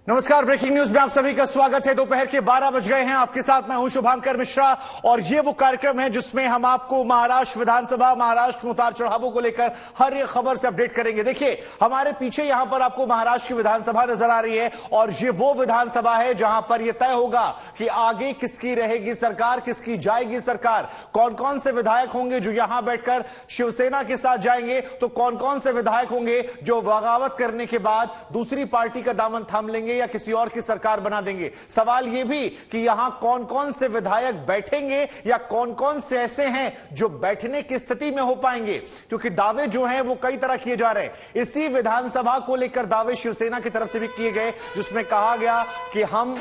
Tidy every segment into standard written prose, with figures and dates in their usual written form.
नमस्कार, breaking news में आप सभी का स्वागत है। दोपहर के 12 बज गए हैं। आपके साथ मैं हूं शुभांकर मिश्रा और ये वो कार्यक्रम है जिसमें हम आपको महाराष्ट्र विधानसभा, महाराष्ट्र में उतार चढ़ावों को लेकर हर एक खबर से अपडेट करेंगे। देखिए, हमारे पीछे यहां पर आपको महाराष्ट्र की विधानसभा नजर आ रही है और ये वो विधानसभा है जहां पर यह तय होगा कि आगे किसकी रहेगी सरकार, किसकी जाएगी सरकार, कौन कौन से विधायक होंगे जो यहां बैठकर शिवसेना के साथ जाएंगे, तो कौन कौन से विधायक होंगे जो बगावत करने के बाद दूसरी पार्टी का दामन थाम लेंगे या किसी और की सरकार बना देंगे। सवाल यह भी कि यहां कौन कौन से विधायक बैठेंगे या कौन कौन से ऐसे हैं जो बैठने की स्थिति में हो पाएंगे, क्योंकि दावे जो हैं वो कई तरह किए जा रहे हैं। इसी विधानसभा को लेकर दावे शिवसेना की तरफ से भी किए गए जिसमें कहा गया कि हम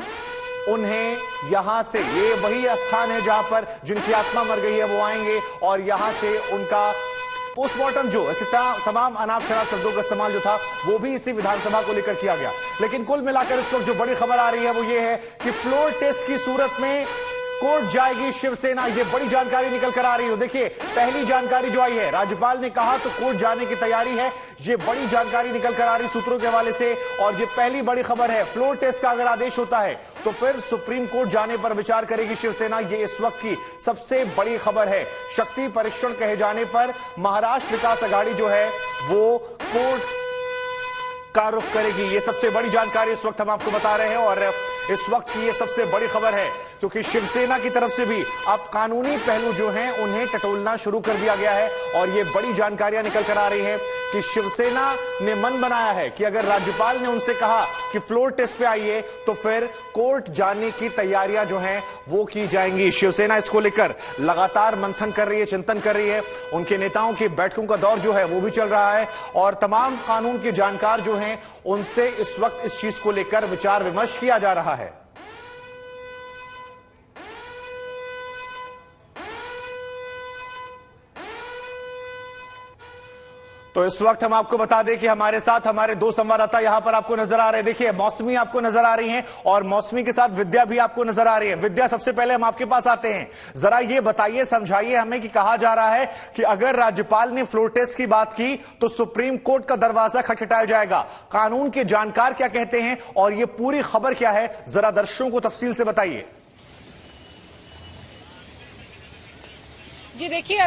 उन्हें यहां से, ये वही स्थान है जहां पर जिनकी आत्मा मर गई है वो आएंगे और यहां से उनका पोस्टमार्टम, जो ऐसे तमाम अनाप शनाप शब्दों का इस्तेमाल जो था वो भी इसी विधानसभा को लेकर किया गया। लेकिन कुल मिलाकर इस वक्त जो बड़ी खबर आ रही है वो ये है कि फ्लोर टेस्ट की सूरत में कोर्ट जाएगी शिवसेना। ये बड़ी जानकारी निकल कर आ रही है। देखिए, पहली जानकारी जो आई है, राज्यपाल ने कहा तो कोर्ट जाने की तैयारी है। ये बड़ी जानकारी निकल कर आ रही सूत्रों के हवाले से और ये पहली बड़ी खबर है। फ्लोर टेस्ट का अगर आदेश होता है तो फिर सुप्रीम कोर्ट जाने पर विचार करेगी शिवसेना। ये इस वक्त की सबसे बड़ी खबर है। शक्ति परीक्षण कहे जाने पर महाराष्ट्र विकास अघाड़ी जो है वो कोर्ट का रुख करेगी। ये सबसे बड़ी जानकारी इस वक्त हम आपको बता रहे हैं और इस वक्त की ये सबसे बड़ी खबर है क्योंकि शिवसेना की तरफ से भी अब कानूनी पहलू जो हैं उन्हें टटोलना शुरू कर दिया गया है और ये बड़ी जानकारियां निकल कर आ रही हैं कि शिवसेना ने मन बनाया है कि अगर राज्यपाल ने उनसे कहा कि फ्लोर टेस्ट पे आइए तो फिर कोर्ट जाने की तैयारियां जो हैं वो की जाएंगी। शिवसेना इसको लेकर लगातार मंथन कर रही है, चिंतन कर रही है। उनके नेताओं की बैठकों का दौर जो है वो भी चल रहा है और तमाम कानून के जानकार जो हैं उनसे इस वक्त इस चीज को लेकर विचार विमर्श किया जा रहा है। तो इस वक्त हम आपको बता दें कि हमारे साथ हमारे दो संवाददाता यहां पर आपको नजर आ रहे हैं। देखिए, मौसमी आपको नजर आ रही हैं और मौसमी के साथ विद्या भी आपको नजर आ रही है। विद्या, सबसे पहले हम आपके पास आते हैं। जरा ये बताइए, समझाइए हमें कि कहा जा रहा है कि अगर राज्यपाल ने फ्लोर टेस्ट की बात की तो सुप्रीम कोर्ट का दरवाजा खटखटाया जाएगा। कानून के जानकार क्या कहते हैं और ये पूरी खबर क्या है, जरा दर्शकों को तफसील से बताइए। जी देखिए,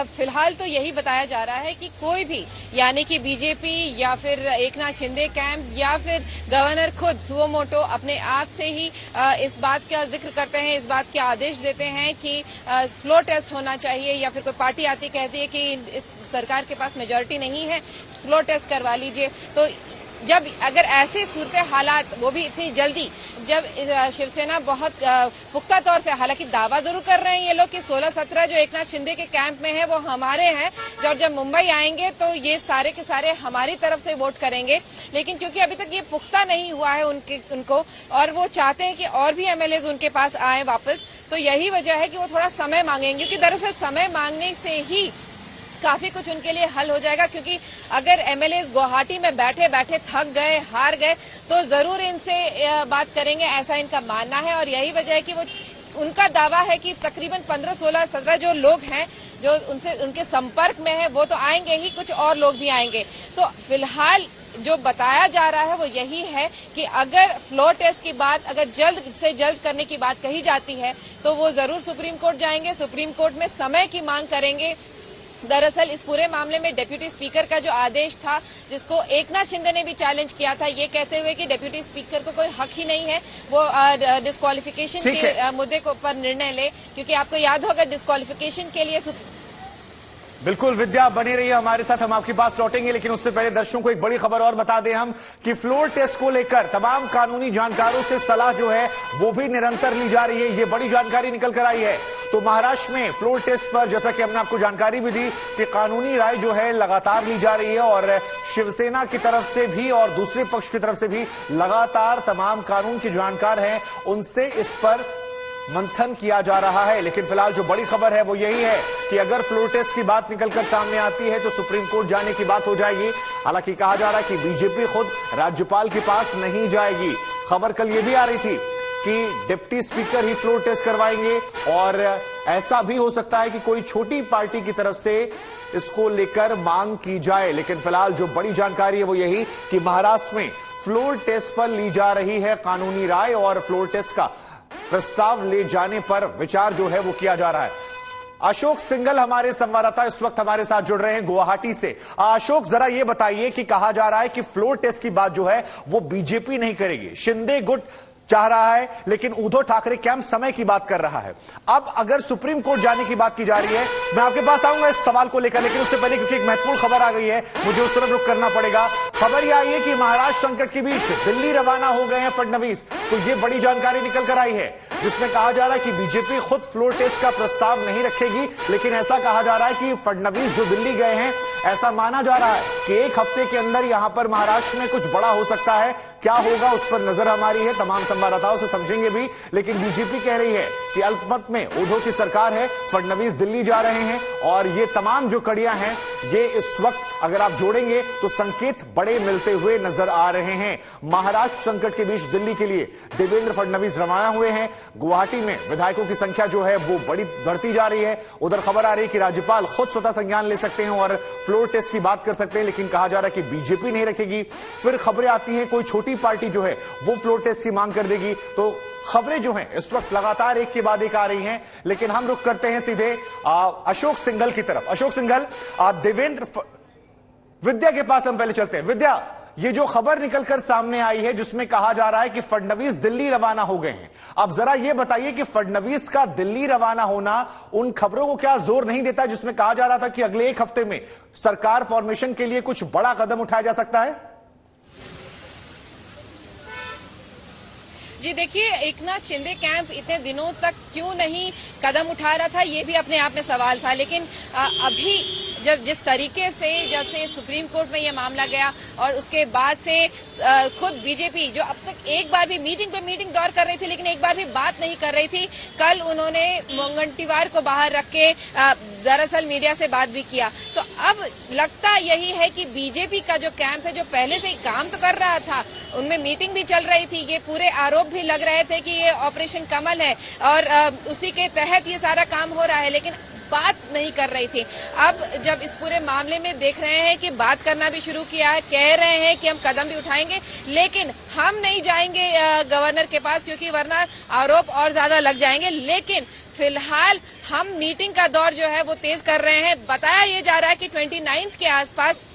फिलहाल तो यही बताया जा रहा है कि कोई भी, यानी कि बीजेपी या फिर एकनाथ शिंदे कैंप या फिर गवर्नर खुद सुओ मोटो अपने आप से ही इस बात का जिक्र करते हैं, इस बात के आदेश देते हैं कि फ्लोर टेस्ट होना चाहिए या फिर कोई पार्टी आती कहती है कि इस सरकार के पास मेजॉरिटी नहीं है, फ्लोर टेस्ट करवा लीजिए। तो जब अगर ऐसे सूरत हालात, वो भी इतनी जल्दी, जब शिवसेना बहुत पुख्ता तौर से, हालांकि दावा जरूर कर रहे हैं ये लोग कि 16-17 जो एकनाथ शिंदे के कैंप में है वो हमारे हैं और जब मुंबई आएंगे तो ये सारे के सारे हमारी तरफ से वोट करेंगे, लेकिन क्योंकि अभी तक ये पुख्ता नहीं हुआ है उनको और वो चाहते हैं कि और भी एमएलए उनके पास आए वापस, तो यही वजह है कि वो थोड़ा समय मांगेंगे, क्योंकि दरअसल समय मांगने से ही काफी कुछ उनके लिए हल हो जाएगा। क्योंकि अगर एमएलए गुवाहाटी में बैठे बैठे थक गए, हार गए, तो जरूर इनसे बात करेंगे, ऐसा इनका मानना है। और यही वजह है कि वो, उनका दावा है कि तकरीबन 15, 16, 17 जो लोग हैं जो उनके संपर्क में है वो तो आएंगे ही, कुछ और लोग भी आएंगे। तो फिलहाल जो बताया जा रहा है वो यही है कि अगर फ्लोर टेस्ट की बात अगर जल्द से जल्द करने की बात कही जाती है तो वो जरूर सुप्रीम कोर्ट जाएंगे, सुप्रीम कोर्ट में समय की मांग करेंगे। दरअसल इस पूरे मामले में डिप्यूटी स्पीकर का जो आदेश था, जिसको एकनाथ शिंदे ने भी चैलेंज किया था, ये कहते हुए कि डिप्यूटी स्पीकर को कोई हक ही नहीं है वो डिस्क्वालिफिकेशन के मुद्दे को पर निर्णय ले, क्योंकि आपको याद होगा डिस्क्वालिफिकेशन के लिए बिल्कुल विद्या बने रही है हमारे साथ, हम आपके पास लौटेंगे, लेकिन उससे पहले दर्शकों को एक बड़ी खबर और बता दें हम कि फ्लोर टेस्ट को लेकर तमाम कानूनी जानकारों से सलाह जो है वो भी निरंतर ली जा रही है। ये बड़ी जानकारी निकल कर आई है। तो महाराष्ट्र में फ्लोर टेस्ट पर, जैसा कि हमने आपको जानकारी भी दी कि कानूनी राय जो है लगातार ली जा रही है और शिवसेना की तरफ से भी और दूसरे पक्ष की तरफ से भी लगातार तमाम कानून के जानकार हैं उनसे इस पर मंथन किया जा रहा है। लेकिन फिलहाल जो बड़ी खबर है वो यही है कि अगर फ्लोर टेस्ट की बात निकलकर सामने आती है तो सुप्रीम कोर्ट जाने की बात हो जाएगी। हालांकि कहा जा रहा है कि बीजेपी खुद राज्यपाल के पास नहीं जाएगी। खबर कल ये भी आ रही थी कि डिप्टी स्पीकर ही फ्लोर टेस्ट करवाएंगे और ऐसा भी हो सकता है कि कोई छोटी पार्टी की तरफ से इसको लेकर मांग की जाए। लेकिन फिलहाल जो बड़ी जानकारी है वो यही कि महाराष्ट्र में फ्लोर टेस्ट पर ली जा रही है कानूनी राय और फ्लोर टेस्ट का प्रस्ताव ले जाने पर विचार जो है वो किया जा रहा है। अशोक सिंघल हमारे संवाददाता इस वक्त हमारे साथ जुड़ रहे हैं गुवाहाटी से। अशोक, जरा ये बताइए कि कहा जा रहा है कि फ्लोर टेस्ट की बात जो है वो बीजेपी नहीं करेगी, शिंदे गुट चाह रहा है, लेकिन उद्धव ठाकरे कैंप समय की बात कर रहा है। अब अगर सुप्रीम कोर्ट जाने की बात की जा रही है, मैं आपके पास आऊंगा इस सवाल को लेकर, लेकिन उससे पहले क्योंकि एक महत्वपूर्ण खबर आ गई है, मुझे उस तरफ रुख करना पड़ेगा। खबर यह आई है कि महाराष्ट्र संकट के बीच दिल्ली रवाना हो गए हैं फडणवीस। तो ये बड़ी जानकारी निकल कर आई है जिसमें कहा जा रहा है कि बीजेपी खुद फ्लोर टेस्ट का प्रस्ताव नहीं रखेगी, लेकिन ऐसा कहा जा रहा है कि फडणवीस जो दिल्ली गए हैं, ऐसा माना जा रहा है कि एक हफ्ते के अंदर यहां पर महाराष्ट्र में कुछ बड़ा हो सकता है। क्या होगा उस पर नजर हमारी है, तमाम संवाददाताओं से समझेंगे भी, लेकिन बीजेपी कह रही है कि अल्पमत में उद्धव की सरकार है, फडणवीस दिल्ली जा रहे हैं और ये तमाम जो कड़ियां हैं ये इस वक्त अगर आप जोड़ेंगे तो संकेत बड़े मिलते हुए नजर आ रहे हैं। महाराष्ट्र संकट के बीच दिल्ली के लिए देवेंद्र फडणवीस रवाना हुए हैं। गुवाहाटी में विधायकों की संख्या जो है वो बढ़ती जा रही है। उधर खबर आ रही है कि राज्यपाल खुद स्वतः संज्ञान ले सकते हैं और फ्लोर टेस्ट की बात कर सकते हैं, लेकिन कहा जा रहा है कि बीजेपी नहीं रखेगी। फिर खबरें आती हैं कोई छोटी पार्टी जो है वो फ्लोर टेस्ट की मांग कर देगी। तो खबरें जो हैं इस वक्त लगातार एक के बाद एक आ रही हैं, लेकिन हम रुख करते हैं सीधे अशोक सिंघल की तरफ। अशोक सिंघल, देवेंद्र विद्या के पास हम पहले चलते हैं। विद्या, ये जो खबर निकलकर सामने आई है जिसमें कहा जा रहा है कि फडणवीस दिल्ली रवाना हो गए हैं, अब जरा यह बताइए कि फडणवीस का दिल्ली रवाना होना उन खबरों को क्या जोर नहीं देता जिसमें कहा जा रहा था कि अगले एक हफ्ते में सरकार फॉर्मेशन के लिए कुछ बड़ा कदम उठाया जा सकता है? जी देखिए, एकनाथ शिंदे कैंप इतने दिनों तक क्यों नहीं कदम उठा रहा था, ये भी अपने आप में सवाल था। लेकिन अभी जब जिस तरीके से जैसे सुप्रीम कोर्ट में यह मामला गया और उसके बाद से खुद बीजेपी जो अब तक एक बार भी मीटिंग पे मीटिंग दौर कर रही थी लेकिन एक बार भी बात नहीं कर रही थी, कल उन्होंने मुनगंटीवार को बाहर रख के दरअसल मीडिया से बात भी किया। तो अब लगता यही है कि बीजेपी का जो कैंप है, जो पहले से ही काम तो कर रहा था, उनमें मीटिंग भी चल रही थी, ये पूरे आरोप भी लग रहे थे कि ये ऑपरेशन कमल है और उसी के तहत ये सारा काम हो रहा है, लेकिन बात नहीं कर रही थी। अब जब इस पूरे मामले में देख रहे हैं कि बात करना भी शुरू किया है, कह रहे हैं कि हम कदम भी उठाएंगे, लेकिन हम नहीं जाएंगे गवर्नर के पास क्योंकि वरना आरोप और ज्यादा लग जाएंगे। लेकिन फिलहाल हम मीटिंग का दौर जो है वो तेज कर रहे हैं। बताया ये जा रहा है कि 29 के आसपास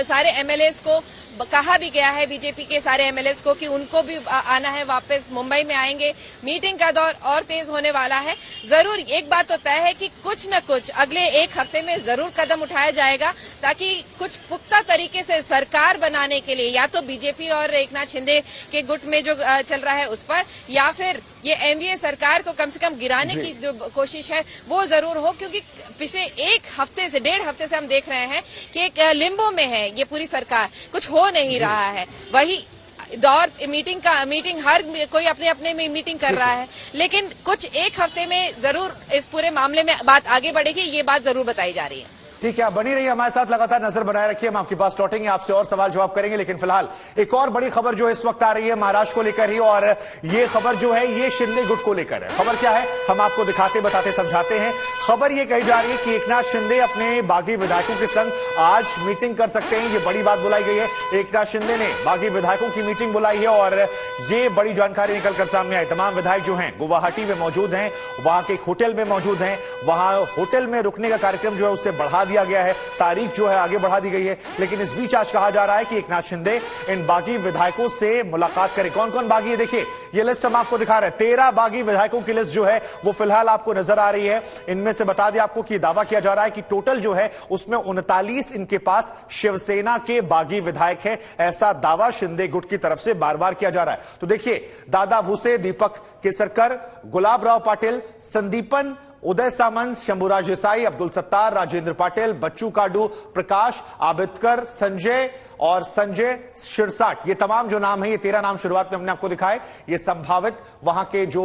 सारे एमएलएस को कहा भी गया है, बीजेपी के सारे एमएलएस को, कि उनको भी आना है, वापस मुंबई में आएंगे। मीटिंग का दौर और तेज होने वाला है। जरूर एक बात तो तय है कि कुछ न कुछ अगले एक हफ्ते में जरूर कदम उठाया जाएगा ताकि कुछ पुख्ता तरीके से सरकार बनाने के लिए या तो बीजेपी और एकनाथ शिंदे के गुट में जो चल रहा है उस पर, या फिर ये एनडीए सरकार को कम से कम गिराने की जो कोशिश है वो जरूर हो, क्योंकि पिछले एक हफ्ते से 1.5 हफ्ते से हम देख रहे हैं कि एक लिम्बो में है ये पूरी सरकार, कुछ हो नहीं रहा है। वही दौर मीटिंग हर कोई अपने अपने में मीटिंग कर रहा है, लेकिन कुछ एक हफ्ते में जरूर इस पूरे मामले में बात आगे बढ़ेगी, ये बात जरूर बताई जा रही है। ठीक है, बनी रहिए हमारे साथ, लगातार नजर बनाए रखिए, हम आपके पास लौटेंगे, आपसे और सवाल जवाब करेंगे। लेकिन फिलहाल एक और बड़ी खबर जो इस वक्त आ रही है महाराष्ट्र को लेकर ही, और ये खबर जो है ये शिंदे गुट को लेकर है। खबर क्या है हम आपको दिखाते बताते समझाते हैं। खबर ये कही जा रही है कि एकनाथ शिंदे अपने बागी विधायकों के संग आज मीटिंग कर सकते हैं, ये बड़ी बात बुलाई गई है। एकनाथ शिंदे ने बागी विधायकों की मीटिंग बुलाई है और ये बड़ी जानकारी निकलकर सामने आई। तमाम विधायक जो हैं गुवाहाटी में मौजूद हैं, वहां के एक होटल में मौजूद हैं, वहां होटल में रुकने का कार्यक्रम जो है उससे बढ़ा दिया गया है, तारीख जो है आगे बढ़ा दी गई है। लेकिन इस बीच आज कहा जा रहा है कि एकनाथ शिंदे इन बागी विधायकों से मुलाकात करें। कौन कौन बागी है देखिए, ये लिस्ट हम आपको दिखा रहे हैं। 13 बागी विधायकों की लिस्ट जो है वो फिलहाल आपको नजर आ रही है। इनमें से बता दें आपको कि दावा किया जा रहा है कि टोटल जो है उसमें 39 इनके पास शिवसेना के बागी विधायक हैं, ऐसा दावा शिंदे गुट की तरफ से बार बार किया जा रहा है। तो देखिए, दादा भूसे, दीपक केसरकर, गुलाबराव पाटिल, संदीपन, उदय सामंत, शंभुराज देसाई, अब्दुल सत्तार, राजेंद्र पाटिल, बच्चू काडू, प्रकाश आबिदकर, संजय और संजय शिरसाट, ये तमाम जो नाम है, ये 13 नाम शुरुआत में हमने आपको दिखाए, ये संभावित वहां के जो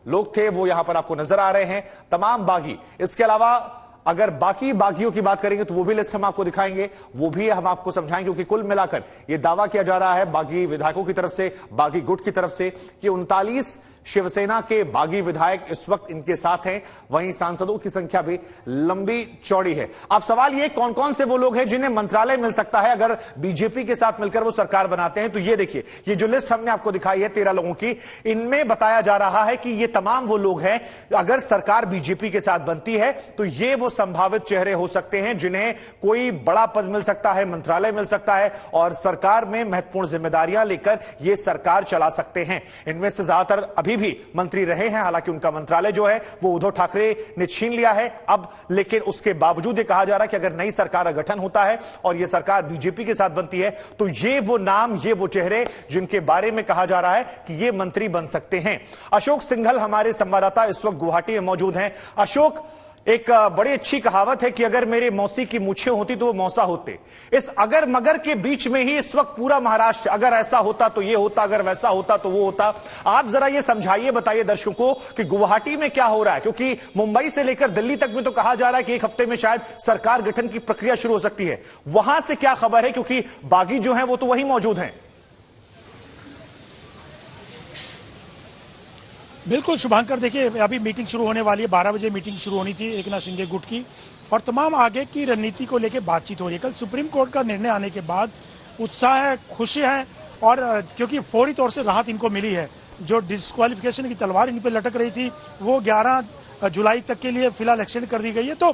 लोग थे वो यहां पर आपको नजर आ रहे हैं, तमाम बागी। इसके अलावा अगर बाकी बागियों की बात करेंगे तो वो भी लिस्ट हम आपको दिखाएंगे, वो भी हम आपको समझाएंगे, क्योंकि कुल मिलाकर ये दावा किया जा रहा है बागी विधायकों की तरफ से, बागी गुट की तरफ से कि 39 शिवसेना के बागी विधायक इस वक्त इनके साथ हैं, वहीं सांसदों की संख्या भी लंबी चौड़ी है। अब सवाल यह कौन कौन से वो लोग हैं जिन्हें मंत्रालय मिल सकता है अगर बीजेपी के साथ मिलकर वो सरकार बनाते हैं। तो ये देखिए, ये जो लिस्ट हमने आपको दिखाई है 13 लोगों की, इनमें बताया जा रहा है कि ये तमाम वो लोग हैं अगर सरकार बीजेपी के साथ बनती है तो ये वो संभावित चेहरे हो सकते हैं जिन्हें कोई बड़ा पद मिल सकता है, मंत्रालय मिल सकता है और सरकार में महत्वपूर्ण जिम्मेदारियां लेकर ये सरकार चला सकते हैं। इनमें से ज्यादातर अभी भी मंत्री रहे हैं, हालांकि उनका मंत्रालय जो है वो उद्धव ठाकरे ने छीन लिया है अब, लेकिन उसके बावजूद ये कहा जा रहा है कि अगर नई सरकार का गठन होता है और यह सरकार बीजेपी के साथ बनती है तो ये वो नाम, ये वो चेहरे जिनके बारे में कहा जा रहा है कि ये मंत्री बन सकते हैं। अशोक सिंघल हमारे संवाददाता इस वक्त गुवाहाटी में मौजूद हैं। अशोक, एक बड़ी अच्छी कहावत है कि अगर मेरे मौसी की मूछें होती तो वो मौसा होते। इस अगर मगर के बीच में ही इस वक्त पूरा महाराष्ट्र, अगर ऐसा होता तो ये होता, अगर वैसा होता तो वो होता। आप जरा ये समझाइए, बताइए दर्शकों को कि गुवाहाटी में क्या हो रहा है, क्योंकि मुंबई से लेकर दिल्ली तक में तो कहा जा रहा है कि एक हफ्ते में शायद सरकार गठन की प्रक्रिया शुरू हो सकती है। वहां से क्या खबर है, क्योंकि बागी जो है वो तो वही मौजूद हैं। बिल्कुल शुभांकर, देखिए अभी मीटिंग शुरू होने वाली है, 12 बजे मीटिंग शुरू होनी थी एकनाथ शिंदे गुट की और तमाम आगे की रणनीति को लेकर बातचीत हो रही है। कल सुप्रीम कोर्ट का निर्णय आने के बाद उत्साह है, खुशी है और क्योंकि फौरी तौर से राहत इनको मिली है। जो डिस्क्वालिफिकेशन की तलवार इन पर लटक रही थी वो 11 जुलाई तक के लिए फिलहाल एक्सटेंड कर दी गई है। तो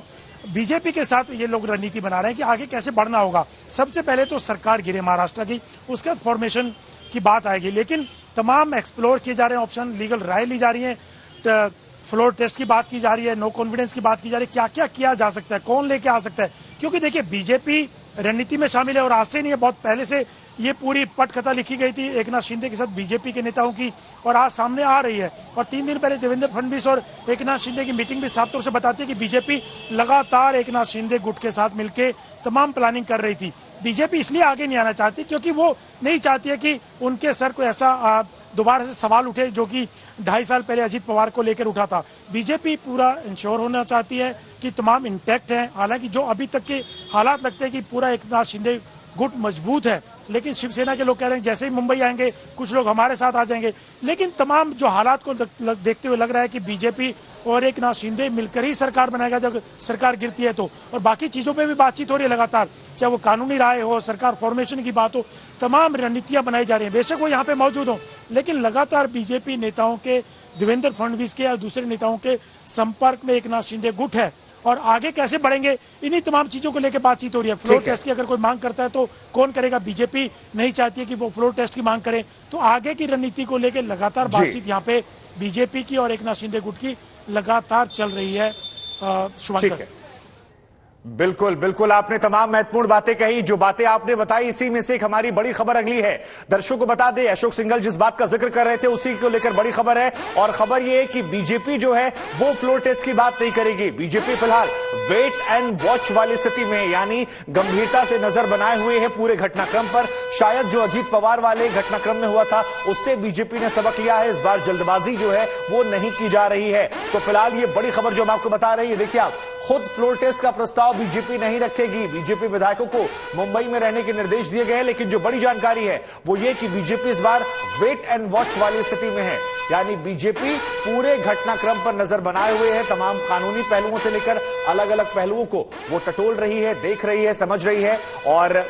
बीजेपी के साथ ये लोग रणनीति बना रहे हैं कि आगे कैसे बढ़ना होगा। सबसे पहले तो सरकार गिरे महाराष्ट्र की, उसके बाद फॉर्मेशन की बात आएगी, लेकिन तमाम एक्सप्लोर किए जा रहे हैं ऑप्शन, लीगल राय ली जा रही है, फ्लोर टेस्ट की बात की जा रही है, नो कॉन्फिडेंस की बात की जा रही है, क्या क्या किया जा सकता है, कौन लेके आ सकता है। क्योंकि देखिए बीजेपी रणनीति में शामिल है और आज से नहीं है, बहुत पहले से ये पूरी पटकथा लिखी गई थी एकनाथ शिंदे के साथ बीजेपी के नेताओं की और आज सामने आ रही है। और 3 दिन पहले देवेंद्र फडणवीस और एकनाथ शिंदे की मीटिंग भी साफ तौर से बताती है कि बीजेपी लगातार एकनाथ शिंदे गुट के साथ मिलकर तमाम प्लानिंग कर रही थी। बीजेपी इसलिए आगे नहीं आना चाहती क्योंकि वो नहीं चाहती है कि उनके सर को ऐसा दोबारा से सवाल उठे जो कि 2.5 साल पहले अजीत पवार को लेकर उठा था। बीजेपी पूरा इंश्योर होना चाहती है कि तमाम इंटैक्ट हैं। हालांकि जो अभी तक के हालात लगते हैं कि पूरा एकनाथ शिंदे गुट मजबूत है, लेकिन शिवसेना के लोग कह रहे हैं जैसे ही मुंबई आएंगे कुछ लोग हमारे साथ आ जाएंगे। लेकिन तमाम जो हालात को देखते हुए लग रहा है कि बीजेपी और एकनाथ शिंदे मिलकर ही सरकार बनाएगा जब सरकार गिरती है तो। और बाकी चीजों पे भी बातचीत हो रही है लगातार, चाहे वो कानूनी राय हो, सरकार फॉर्मेशन की बात हो, तमाम रणनीतियां बनाई जा रही है। बेशक वो यहाँ पे मौजूद हो, लेकिन लगातार बीजेपी नेताओं के, देवेंद्र फडणवीस के और दूसरे नेताओं के संपर्क में एकनाथ शिंदे गुट है और आगे कैसे बढ़ेंगे इन्हीं तमाम चीजों को लेकर बातचीत हो रही है। फ्लोर टेस्ट की अगर कोई मांग करता है तो कौन करेगा, बीजेपी नहीं चाहती है कि वो फ्लोर टेस्ट की मांग करे। तो आगे की रणनीति को लेकर लगातार बातचीत यहाँ पे बीजेपी की और एकनाथ शिंदे गुट की लगातार चल रही है। शुभंकर, बिल्कुल बिल्कुल, आपने तमाम महत्वपूर्ण बातें कही। जो बातें आपने बताई इसी में से एक हमारी बड़ी खबर अगली है। दर्शकों को बता दें, अशोक सिंघल जिस बात का जिक्र कर रहे थे उसी को लेकर बड़ी खबर है और खबर यह है कि बीजेपी जो है वो फ्लोर टेस्ट की बात नहीं करेगी। बीजेपी फिलहाल वेट एंड वॉच वाली स्थिति में, यानी गंभीरता से नजर बनाए हुए है पूरे घटनाक्रम पर। शायद जो अजीत पवार वाले घटनाक्रम में हुआ था उससे बीजेपी ने सबक लिया है। इस बार जल्दबाजी जो है वो नहीं की जा रही है। तो फिलहाल ये बड़ी खबर जो हम आपको बता रही है, देखिए आप खुद फ्लोर टेस्ट का प्रस्ताव बीजेपी नहीं रखेगी। बीजेपी विधायकों को मुंबई में रहने के निर्देश दिए गए हैं, लेकिन जो बड़ी जानकारी है वो ये कि बीजेपी इस बार वेट एंड वॉच वाली स्थिति में है, यानी बीजेपी पूरे घटनाक्रम पर नजर बनाए हुए है। तमाम कानूनी पहलुओं से लेकर अलग अलग पहलुओं को वो टटोल रही है, देख रही है, समझ रही है और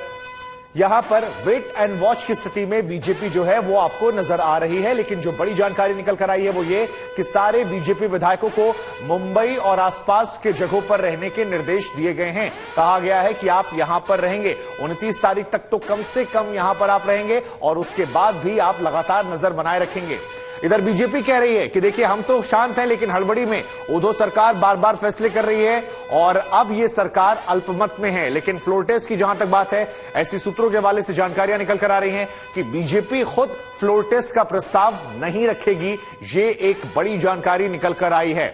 यहां पर वेट एंड वॉच की स्थिति में बीजेपी जो है वो आपको नजर आ रही है। लेकिन जो बड़ी जानकारी निकल कर आई है वो ये कि सारे बीजेपी विधायकों को मुंबई और आसपास के जगहों पर रहने के निर्देश दिए गए हैं। कहा गया है कि आप यहां पर रहेंगे 29 तारीख तक तो कम से कम यहां पर आप रहेंगे और उसके बाद भी आप लगातार नजर बनाए रखेंगे। इधर बीजेपी कह रही है कि देखिए हम तो शांत हैं, लेकिन हड़बड़ी में उद्धव सरकार बार बार फैसले कर रही है और अब ये सरकार अल्पमत में है। लेकिन फ्लोर टेस्ट की जहां तक बात है, ऐसी सूत्रों के हवाले से जानकारियां निकल कर आ रही हैं कि बीजेपी खुद फ्लोर टेस्ट का प्रस्ताव नहीं रखेगी। ये एक बड़ी जानकारी निकल कर आई है।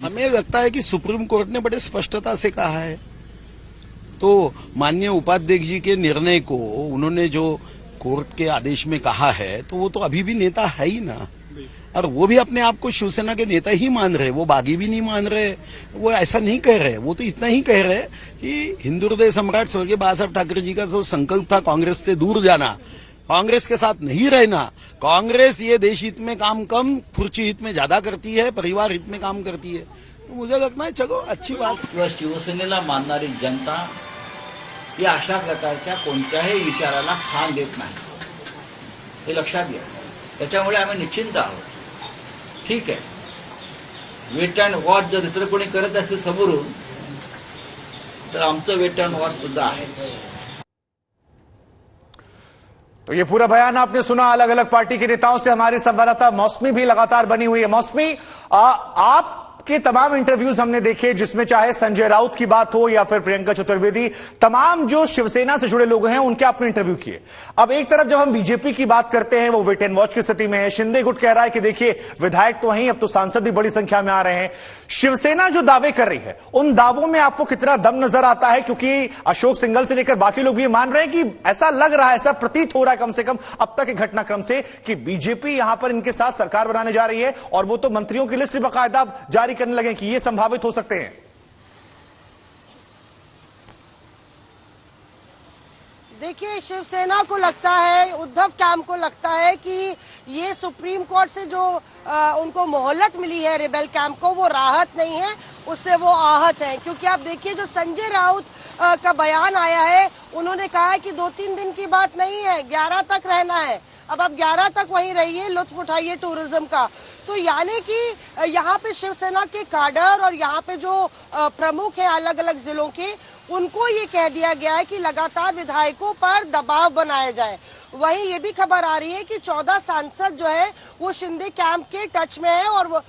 हमें लगता है कि सुप्रीम कोर्ट ने बड़े स्पष्टता से कहा है, तो माननीय उपाध्यक्ष जी के निर्णय को उन्होंने जो कोर्ट के आदेश में कहा है तो वो तो अभी भी नेता है ही ना, और वो भी अपने आप को शिवसेना के नेता ही मान रहे, वो बागी भी नहीं मान रहे, वो ऐसा नहीं कह रहे। वो तो इतना ही कह रहे कि हिंदू हृदय सम्राट स्वर्गीय बाला साहब ठाकरे जी का जो संकल्प था कांग्रेस से दूर जाना, कांग्रेस के साथ नहीं रहना। कांग्रेस ये देश हित में काम कम, खुर्ची हित में ज्यादा करती है, परिवार हित में काम करती है। तो मुझे लगता है चलो अच्छी बात। किंवा शिवसेनेला मानणारी जनता ही अशा प्रकारच्या कोणत्याही विचाराला स्थान देत नाही, हे लक्षात घ्या। त्याच्यामुळे आम्ही निश्चिंत आहोत। ठीक आहे, वेट अँड वॉच जर इतर कोणी करत असेल समोरून, तर आमचं वेट अँड वॉच सुद्धा आहे। तो ये पूरा बयान आपने सुना अलग अलग पार्टी के नेताओं से। हमारी संवाददाता मौसमी भी लगातार बनी हुई है। मौसमी, आपके तमाम इंटरव्यूज हमने देखे, जिसमें चाहे संजय राउत की बात हो या फिर प्रियंका चतुर्वेदी, तमाम जो शिवसेना से जुड़े लोग हैं उनके आपने इंटरव्यू किए। अब एक तरफ जब हम बीजेपी की बात करते हैं, वो वेट एंड वॉच की स्थिति में है। शिंदे गुट कह रहा है कि देखिए विधायक तो वहीं, अब तो सांसद भी बड़ी संख्या में आ रहे हैं। शिवसेना जो दावे कर रही है, उन दावों में आपको कितना दम नजर आता है? क्योंकि अशोक सिंघल से लेकर बाकी लोग भी ये मान रहे हैं कि ऐसा लग रहा है, ऐसा प्रतीत हो रहा है कम से कम अब तक के घटनाक्रम से, कि बीजेपी यहां पर इनके साथ सरकार बनाने जा रही है, और वो तो मंत्रियों की लिस्ट बाकायदा जारी करने लगे कि ये संभावित हो सकते हैं। देखिए, शिवसेना को लगता है, उद्धव कैंप को लगता है कि ये सुप्रीम कोर्ट से जो उनको मोहलत मिली है रिबेल कैंप को, वो राहत नहीं है, उससे वो आहत है। क्योंकि आप देखिए जो संजय राउत का बयान आया है, उन्होंने कहा है कि 2-3 दिन की बात नहीं है, 11 तक रहना है। अब आप 11 तक वहीं रहिए, लुत्फ उठाइए टूरिज्म का। तो यानी कि यहाँ पे शिवसेना के काडर और यहाँ पे जो प्रमुख हैं अलग अलग जिलों के, उनको ये कह दिया गया है कि लगातार विधायकों पर दबाव बनाया जाए। वहीं ये भी खबर आ रही है कि 14 सांसद जो है वो शिंदे कैंप के टच में है और वो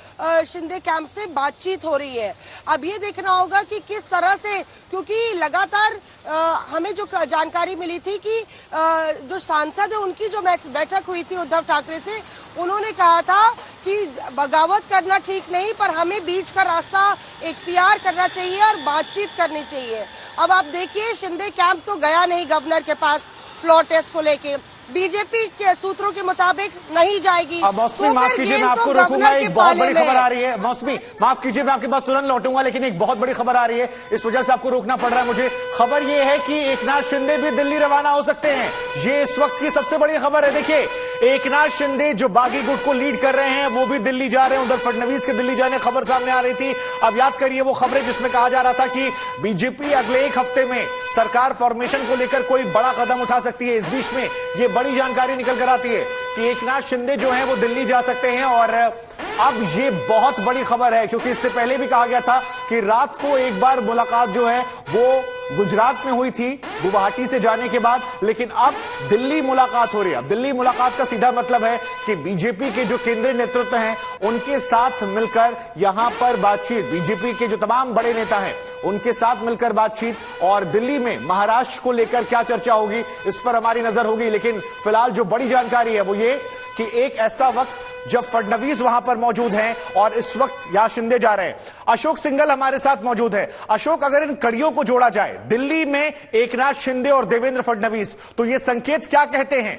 शिंदे कैंप से बातचीत हो रही है। अब ये देखना होगा कि किस तरह से, क्योंकि लगातार हमें जो जानकारी मिली थी कि जो सांसद है उनकी जो बैठक हुई थी उद्धव ठाकरे से, उन्होंने कहा था कि बगावत करना ठीक नहीं, पर हमें बीच का रास्ता इख्तियार करना चाहिए और बातचीत करनी चाहिए। अब आप देखिए, शिंदे कैंप तो गया नहीं गवर्नर के पास फ्लोर टेस्ट को लेके, बीजेपी के सूत्रों के मुताबिक नहीं जाएगी। मौसमी, माफ कीजिए, मैं आपको रोकूंगा, एक बहुत बड़ी खबर आ रही है। मौसमी, माफ कीजिए, मैं आपके पास तुरंत लौटूंगा, लेकिन एक बहुत बड़ी खबर आ रही है, इस वजह से आपको रोकना पड़ रहा है मुझे। खबर ये है कि एकनाथ शिंदे भी दिल्ली रवाना हो सकते हैं। ये इस वक्त की सबसे बड़ी खबर है। देखिए, एकनाथ शिंदे जो बागी गुट को लीड कर रहे हैं, वो भी दिल्ली जा रहे हैं। उधर फडणवीस के दिल्ली जाने खबर सामने आ रही थी। अब याद करिए वो खबरें जिसमें कहा जा रहा था कि बीजेपी अगले एक हफ्ते में सरकार फॉर्मेशन को लेकर कोई बड़ा कदम उठा सकती है। इस बीच में ये बड़ी जानकारी निकल कर आती है कि एकनाथ शिंदे जो है वो दिल्ली जा सकते हैं। और अब ये बहुत बड़ी खबर है, क्योंकि इससे पहले भी कहा गया था कि रात को एक बार मुलाकात जो है वो गुजरात में हुई थी गुवाहाटी से जाने के बाद, लेकिन अब दिल्ली मुलाकात हो रही है। अब दिल्ली मुलाकात का सीधा मतलब है कि बीजेपी के जो केंद्रीय नेतृत्व हैं उनके साथ मिलकर यहां पर बातचीत, बीजेपी के जो तमाम बड़े नेता हैं उनके साथ मिलकर बातचीत, और दिल्ली में महाराष्ट्र को लेकर क्या चर्चा होगी इस पर हमारी नजर होगी। लेकिन फिलहाल जो बड़ी जानकारी है वो ये कि एक ऐसा वक्त जब फडणवीस वहां पर मौजूद हैं और इस वक्त यहां शिंदे जा रहे हैं। अशोक सिंघल हमारे साथ मौजूद है। अशोक, अगर इन कड़ियों को जोड़ा जाए, दिल्ली में एकनाथ शिंदे और देवेंद्र फडणवीस, तो ये संकेत क्या कहते हैं?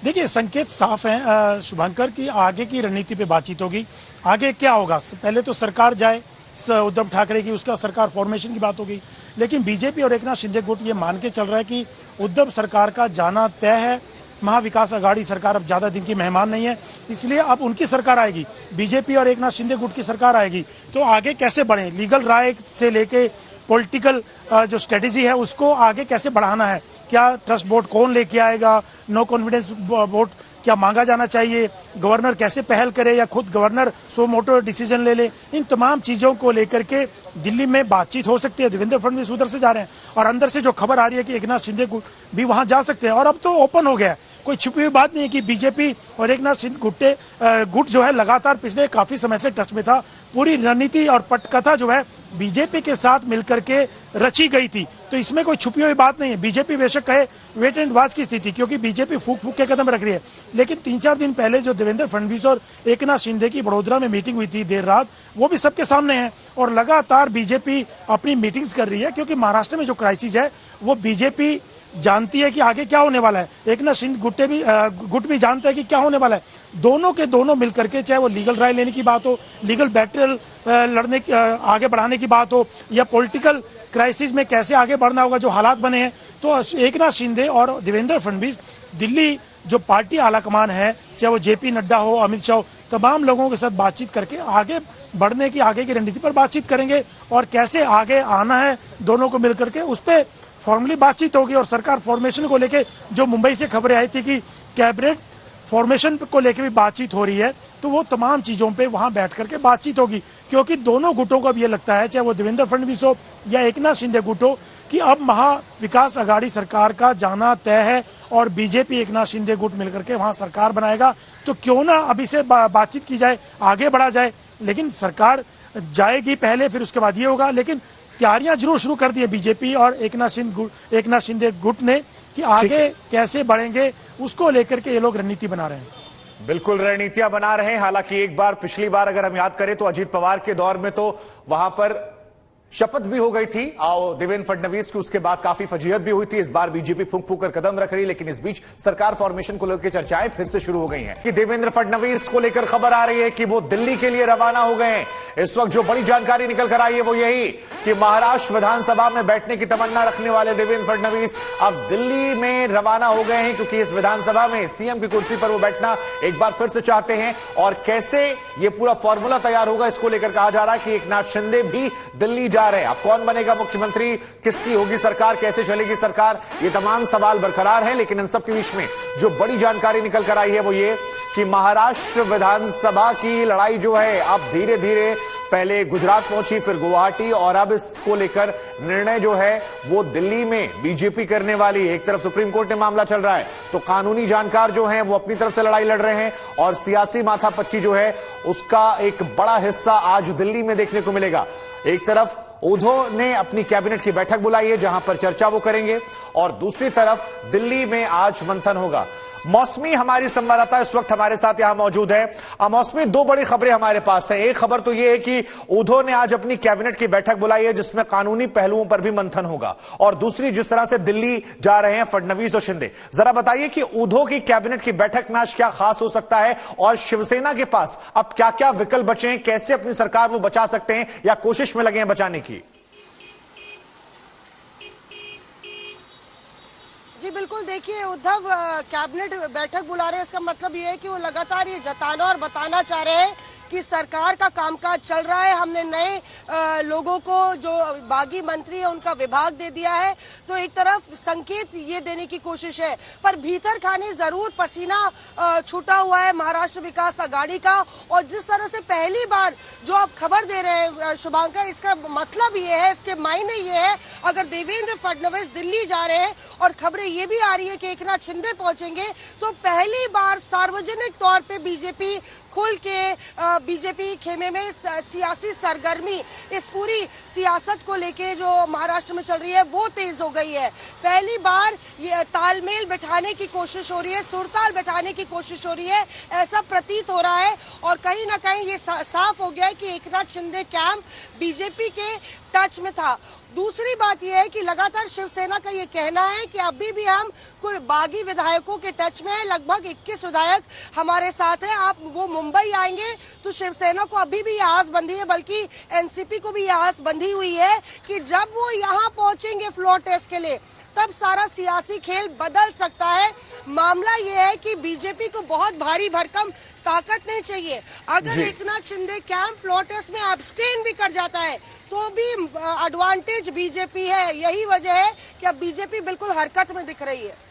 देखिए, संकेत साफ है शुभंकर की आगे की रणनीति पे बातचीत होगी। आगे क्या होगा, पहले तो सरकार जाए उद्धव ठाकरे की, उसका सरकार फॉर्मेशन की बात होगी। लेकिन बीजेपी और एकनाथ शिंदे गुट ये मान के चल रहा है कि उद्धव सरकार का जाना तय है। महाविकास आघाड़ी सरकार अब ज्यादा दिन की मेहमान नहीं है, इसलिए अब उनकी सरकार आएगी, बीजेपी और एकनाथ शिंदे गुट की सरकार आएगी। तो आगे कैसे बढ़े, लीगल राय से लेके पॉलिटिकल जो स्ट्रेटेजी है उसको आगे कैसे बढ़ाना है, क्या ट्रस्ट वोट कौन लेके आएगा, नो कॉन्फिडेंस वोट क्या मांगा जाना चाहिए, गवर्नर कैसे पहल करे या खुद गवर्नर सो मोटो डिसीजन ले ले, इन तमाम चीजों को लेकर के दिल्ली में बातचीत हो सकती है। देवेंद्र फडणवीस उधर से जा रहे हैं और अंदर से जो खबर आ रही है कि एकनाथ शिंदे भी वहां जा सकते हैं। और अब तो ओपन हो गया है, कोई छुपी हुई बात नहीं है कि बीजेपी और एकनाथ शिंदे गुट जो है लगातार पिछले काफी समय से टच में था। पूरी रणनीति और पटकथा जो है बीजेपी के साथ मिलकर के रची गई थी, तो इसमें कोई छुपी हुई बात नहीं है। बीजेपी बेशक कहे वेट एंड वॉच की स्थिति, क्योंकि बीजेपी फूक फूक के कदम रख रही है। लेकिन 3-4 दिन पहले जो देवेंद्र फडणवीस और एकनाथ शिंदे की बड़ोदरा में मीटिंग हुई थी देर रात, वो भी सबके सामने है। और लगातार बीजेपी अपनी मीटिंग्स कर रही है, क्योंकि महाराष्ट्र में जो क्राइसिस है वो बीजेपी जानती है कि आगे क्या होने वाला है, एक ना सिंध गुट भी जानता है कि क्या होने वाला है। दोनों के दोनों मिलकर के, चाहे वो लीगल राय लेने की बात हो, लीगल बैटल लड़ने की, आगे बढ़ाने की बात हो, या पॉलिटिकल क्राइसिस में कैसे आगे बढ़ना होगा, जो हालात बने हैं, तो एकनाथ शिंदे और देवेंद्र फडणवीस दिल्ली जो पार्टी आलाकमान है, चाहे वो जेपी नड्डा हो, अमित शाह हो, तमाम लोगों के साथ बातचीत करके आगे बढ़ने की, आगे की रणनीति पर बातचीत करेंगे और कैसे आगे आना है दोनों को मिलकर के, उस पर फॉर्मली बातचीत होगी। और सरकार फॉर्मेशन को लेके जो मुंबई से खबरें आई थी कि कैबिनेट फॉर्मेशन को लेके भी बातचीत हो रही है, तो वो तमाम चीजों पे वहां बैठ करके बातचीत होगी, क्योंकि दोनों गुटों को अब ये लगता है, चाहे वो देवेंद्र फडणवीस हो या एकनाथ शिंदे गुट हो, कि अब महाविकास आघाड़ी सरकार का जाना तय है और बीजेपी एकनाथ शिंदे गुट मिलकर के वहां सरकार बनाएगा। तो क्यों ना अभी से बातचीत की जाए, आगे बढ़ा जाए, लेकिन सरकार जाएगी पहले, फिर उसके बाद ये होगा। लेकिन तैयारियां जरूर शुरू कर दी है बीजेपी और एकनाथ शिंदे गुट ने कि आगे कैसे बढ़ेंगे, उसको लेकर के ये लोग रणनीति बना रहे हैं। बिल्कुल रणनीतियां बना रहे हैं। हालांकि एक बार, पिछली बार अगर हम याद करें तो अजीत पवार के दौर में तो वहां पर शपथ भी हो गई थी देवेंद्र फडणवीस की, उसके बाद काफी फजीहत भी हुई थी। इस बार बीजेपी फूंक फूंक कर कदम रख रही, लेकिन इस बीच सरकार फॉर्मेशन को लेकर चर्चाएं फिर से शुरू हो गई हैं कि देवेंद्र फडणवीस को लेकर खबर आ रही है कि वो दिल्ली के लिए रवाना हो गए हैं। इस वक्त जो बड़ी जानकारी निकल कर आई है वो यही कि महाराष्ट्र विधानसभा में बैठने की तमन्ना रखने वाले देवेंद्र फडणवीस अब दिल्ली में रवाना हो गए हैं, क्योंकि इस विधानसभा में सीएम की कुर्सी पर वो बैठना एक बार फिर से चाहते हैं। और कैसे ये पूरा फॉर्मूला तैयार होगा, इसको लेकर कहा जा रहा है कि एकनाथ शिंदे भी दिल्ली जा रहे हैं। अब कौन बनेगा मुख्यमंत्री, किसकी होगी सरकार, कैसे चलेगी सरकार, ये तमाम सवाल बरकरार हैं। लेकिन इन सब के बीच में जो बड़ी जानकारी निकल कर आई है वो ये कि महाराष्ट्र विधानसभा की लड़ाई जो है अब धीरे धीरे पहले गुजरात पहुंची, फिर गुवाहाटी, और अब इसको लेकर निर्णय जो है वो दिल्ली में बीजेपी करने वाली है। एक तरफ सुप्रीम कोर्ट में मामला चल रहा है, तो कानूनी जानकार जो हैं वो अपनी तरफ से लड़ाई लड़ रहे हैं, और सियासी माथापच्ची जो है उसका एक बड़ा हिस्सा आज दिल्ली में देखने को मिलेगा। एक तरफ उद्धव ने अपनी कैबिनेट की बैठक बुलाई है जहां पर चर्चा वो करेंगे, और दूसरी तरफ दिल्ली में आज मंथन होगा। मौसमी हमारी संवाददाता इस वक्त हमारे साथ यहां मौजूद है। मौसमी, दो बड़ी खबरें हमारे पास है। एक खबर तो यह है कि उद्धव ने आज अपनी कैबिनेट की बैठक बुलाई है जिसमें कानूनी पहलुओं पर भी मंथन होगा, और दूसरी जिस तरह से दिल्ली जा रहे हैं फडणवीस और शिंदे, जरा बताइए कि उद्धव की कैबिनेट की बैठक में आज क्या खास हो सकता है, और शिवसेना के पास अब क्या क्या विकल्प बचे हैं, कैसे अपनी सरकार वो बचा सकते हैं या कोशिश में लगे हैं बचाने की। जी बिल्कुल, देखिए उद्धव कैबिनेट बैठक बुला रहे हैं, इसका मतलब ये है कि वो लगातार ये जताना और बताना चाह रहे हैं कि सरकार का कामकाज चल रहा है। हमने नए लोगों को, जो बागी मंत्री है, उनका विभाग दे दिया है। तो एक तरफ संकेत ये देने की कोशिश है, पर भीतर खाने जरूर पसीना छूटा हुआ है महाराष्ट्र विकास आघाड़ी का। और जिस तरह से पहली बार जो आप खबर दे रहे हैं शुभांकर, इसका मतलब ये है, इसके मायने ये है, अगर देवेंद्र फडणवीस दिल्ली जा रहे हैं और खबरें ये भी आ रही है कि एकनाथ शिंदे पहुंचेंगे, तो पहली बार सार्वजनिक तौर पे बीजेपी खुल के बीजेपी खेमे में सियासी सरगर्मी, इस पूरी सियासत को लेके जो महाराष्ट्र में चल रही है वो तेज हो गई है। पहली बार ये तालमेल बैठाने की कोशिश हो रही है, सुरताल बैठाने की कोशिश हो रही है, ऐसा प्रतीत हो रहा है। और कहीं ना कहीं ये साफ हो गया है कि एकनाथ शिंदे कैंप बीजेपी के टच में था। दूसरी बात यह है कि लगातार शिवसेना का ये कहना है कि अभी भी हम कोई बागी विधायकों के टच में है, लगभग 21 विधायक हमारे साथ हैं। आप वो मुंबई आएंगे तो शिवसेना को अभी भी यह आस बंधी है, बल्कि एनसीपी को भी यह आस बंधी हुई है कि जब वो यहाँ पहुंचेंगे फ्लोर टेस्ट के लिए, तब सारा सियासी खेल बदल सकता है। मामला ये है कि बीजेपी को बहुत भारी भरकम ताकत नहीं चाहिए। अगर Eknath Shinde camp floor test में अब्सटेन भी कर जाता है तो भी एडवांटेज बीजेपी है। यही वजह है कि अब बीजेपी बिल्कुल हरकत में दिख रही है।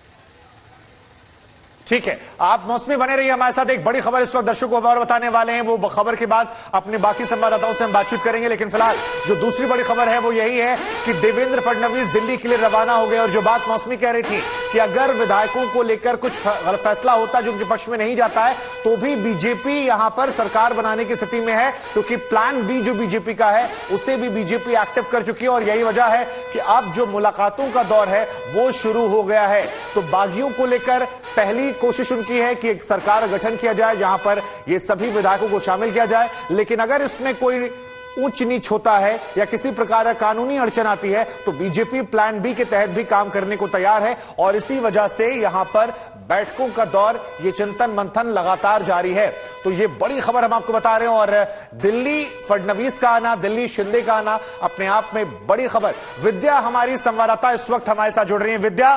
ठीक है, आप मौसमी बने रहिए हमारे साथ। एक बड़ी खबर इस वक्त दर्शकों को और बताने वाले हैं, वो खबर के बाद अपने बाकी संवाददाताओं से हम बातचीत करेंगे। लेकिन फिलहाल जो दूसरी बड़ी खबर है वो यही है कि देवेंद्र फडणवीस दिल्ली के लिए रवाना हो गए। और जो बात मौसमी कह रही थी कि अगर विधायकों को लेकर कुछ फैसला होता जो उनके पक्ष में नहीं जाता है, तो भी बीजेपी यहां पर सरकार बनाने की स्थिति में है, क्योंकि प्लान बी जो बीजेपी का है उसे भी बीजेपी एक्टिव कर चुकी है। और यही वजह है कि अब जो मुलाकातों का दौर है वो शुरू हो गया है। तो बागियों को लेकर पहली कोशिश उनकी है कि एक सरकार गठन किया जाए जहां पर ये सभी विधायकों को शामिल किया जाए। लेकिन अगर इसमें कोई ऊंच नीच होता है या किसी प्रकार का कानूनी अड़चन आती है तो बीजेपी प्लान बी के तहत भी काम करने को तैयार है और इसी वजह से यहां पर बैठकों का दौर, ये चिंतन मंथन लगातार जारी है। तो ये बड़ी खबर हम आपको बता रहे हैं और दिल्ली फडणवीस का आना, दिल्ली शिंदे का आना अपने आप में बड़ी खबर। विद्या हमारी संवाददाता इस वक्त हमारे साथ जुड़ रही है। विद्या,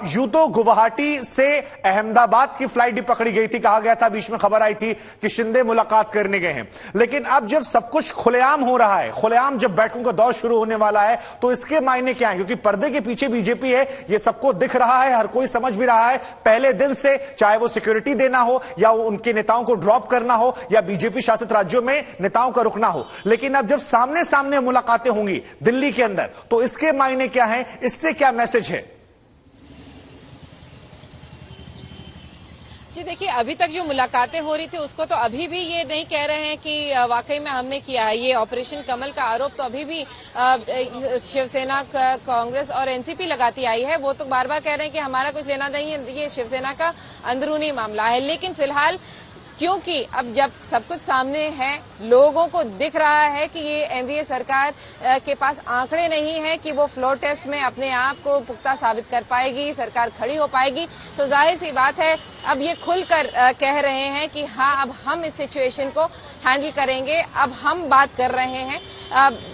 यूं तो गुवाहाटी से अहमदाबाद की फ्लाइट भी पकड़ी गई थी, कहा गया था, बीच में खबर आई थी कि शिंदे मुलाकात करने गए हैं, लेकिन अब जब सब कुछ खुलेआम हो रहा है, खुलेआम जब बैठकों का दौर शुरू होने वाला है तो इसके मायने क्या है? क्योंकि पर्दे के पीछे बीजेपी है, ये सबको दिख रहा है, हर कोई समझ भी रहा है पहले दिन से, चाहे वो सिक्योरिटी देना हो या उनके नेताओं को ड्रॉप करना हो या बीजेपी शासित राज्यों में नेताओं का रुकना हो, लेकिन अब जब सामने सामने मुलाकातें होंगी दिल्ली के अंदर तो इसके मायने क्या है, इससे क्या मैसेज है? जी देखिए, अभी तक जो मुलाकातें हो रही थी उसको तो अभी भी ये नहीं कह रहे हैं कि वाकई में हमने किया है। ये ऑपरेशन कमल का आरोप तो अभी भी शिवसेना, कांग्रेस और एनसीपी लगाती आई है। वो तो बार बार कह रहे हैं कि हमारा कुछ लेना नहीं है, ये शिवसेना का अंदरूनी मामला है। लेकिन फिलहाल क्योंकि अब जब सब कुछ सामने है, लोगों को दिख रहा है कि ये एनडीए सरकार के पास आंकड़े नहीं है कि वो फ्लोर टेस्ट में अपने आप को पुख्ता साबित कर पाएगी, सरकार खड़ी हो पाएगी, तो जाहिर सी बात है अब ये खुलकर कह रहे हैं कि हाँ, अब हम इस सिचुएशन को हैंडल करेंगे, अब हम बात कर रहे हैं।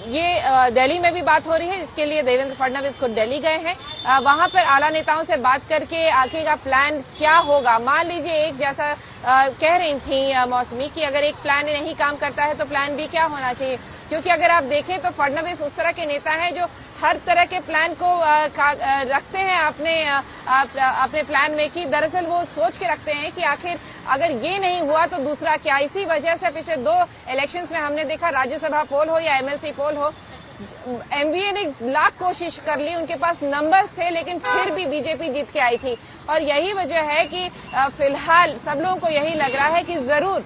ये दिल्ली में भी बात हो रही है, इसके लिए देवेंद्र फडणवीस खुद दिल्ली गए हैं। वहां पर आला नेताओं से बात करके आगे का प्लान क्या होगा, मान लीजिए एक जैसा कह रही थी मौसमी कि अगर एक प्लान नहीं काम करता है तो प्लान बी क्या होना चाहिए, क्योंकि अगर आप देखें तो फडणवीस उस तरह के नेता हैं जो हर तरह के प्लान को रखते हैं अपने प्लान में, कि दरअसल वो सोच के रखते हैं कि आखिर अगर ये नहीं हुआ तो दूसरा क्या। इसी वजह से पिछले 2 इलेक्शंस में हमने देखा, राज्यसभा पोल हो या एमएलसी पोल हो, एमवीए ने लाख कोशिश कर ली, उनके पास नंबर्स थे लेकिन फिर भी बीजेपी जीत के आई थी। और यही वजह है कि फिलहाल सब लोगों को यही लग रहा है कि जरूर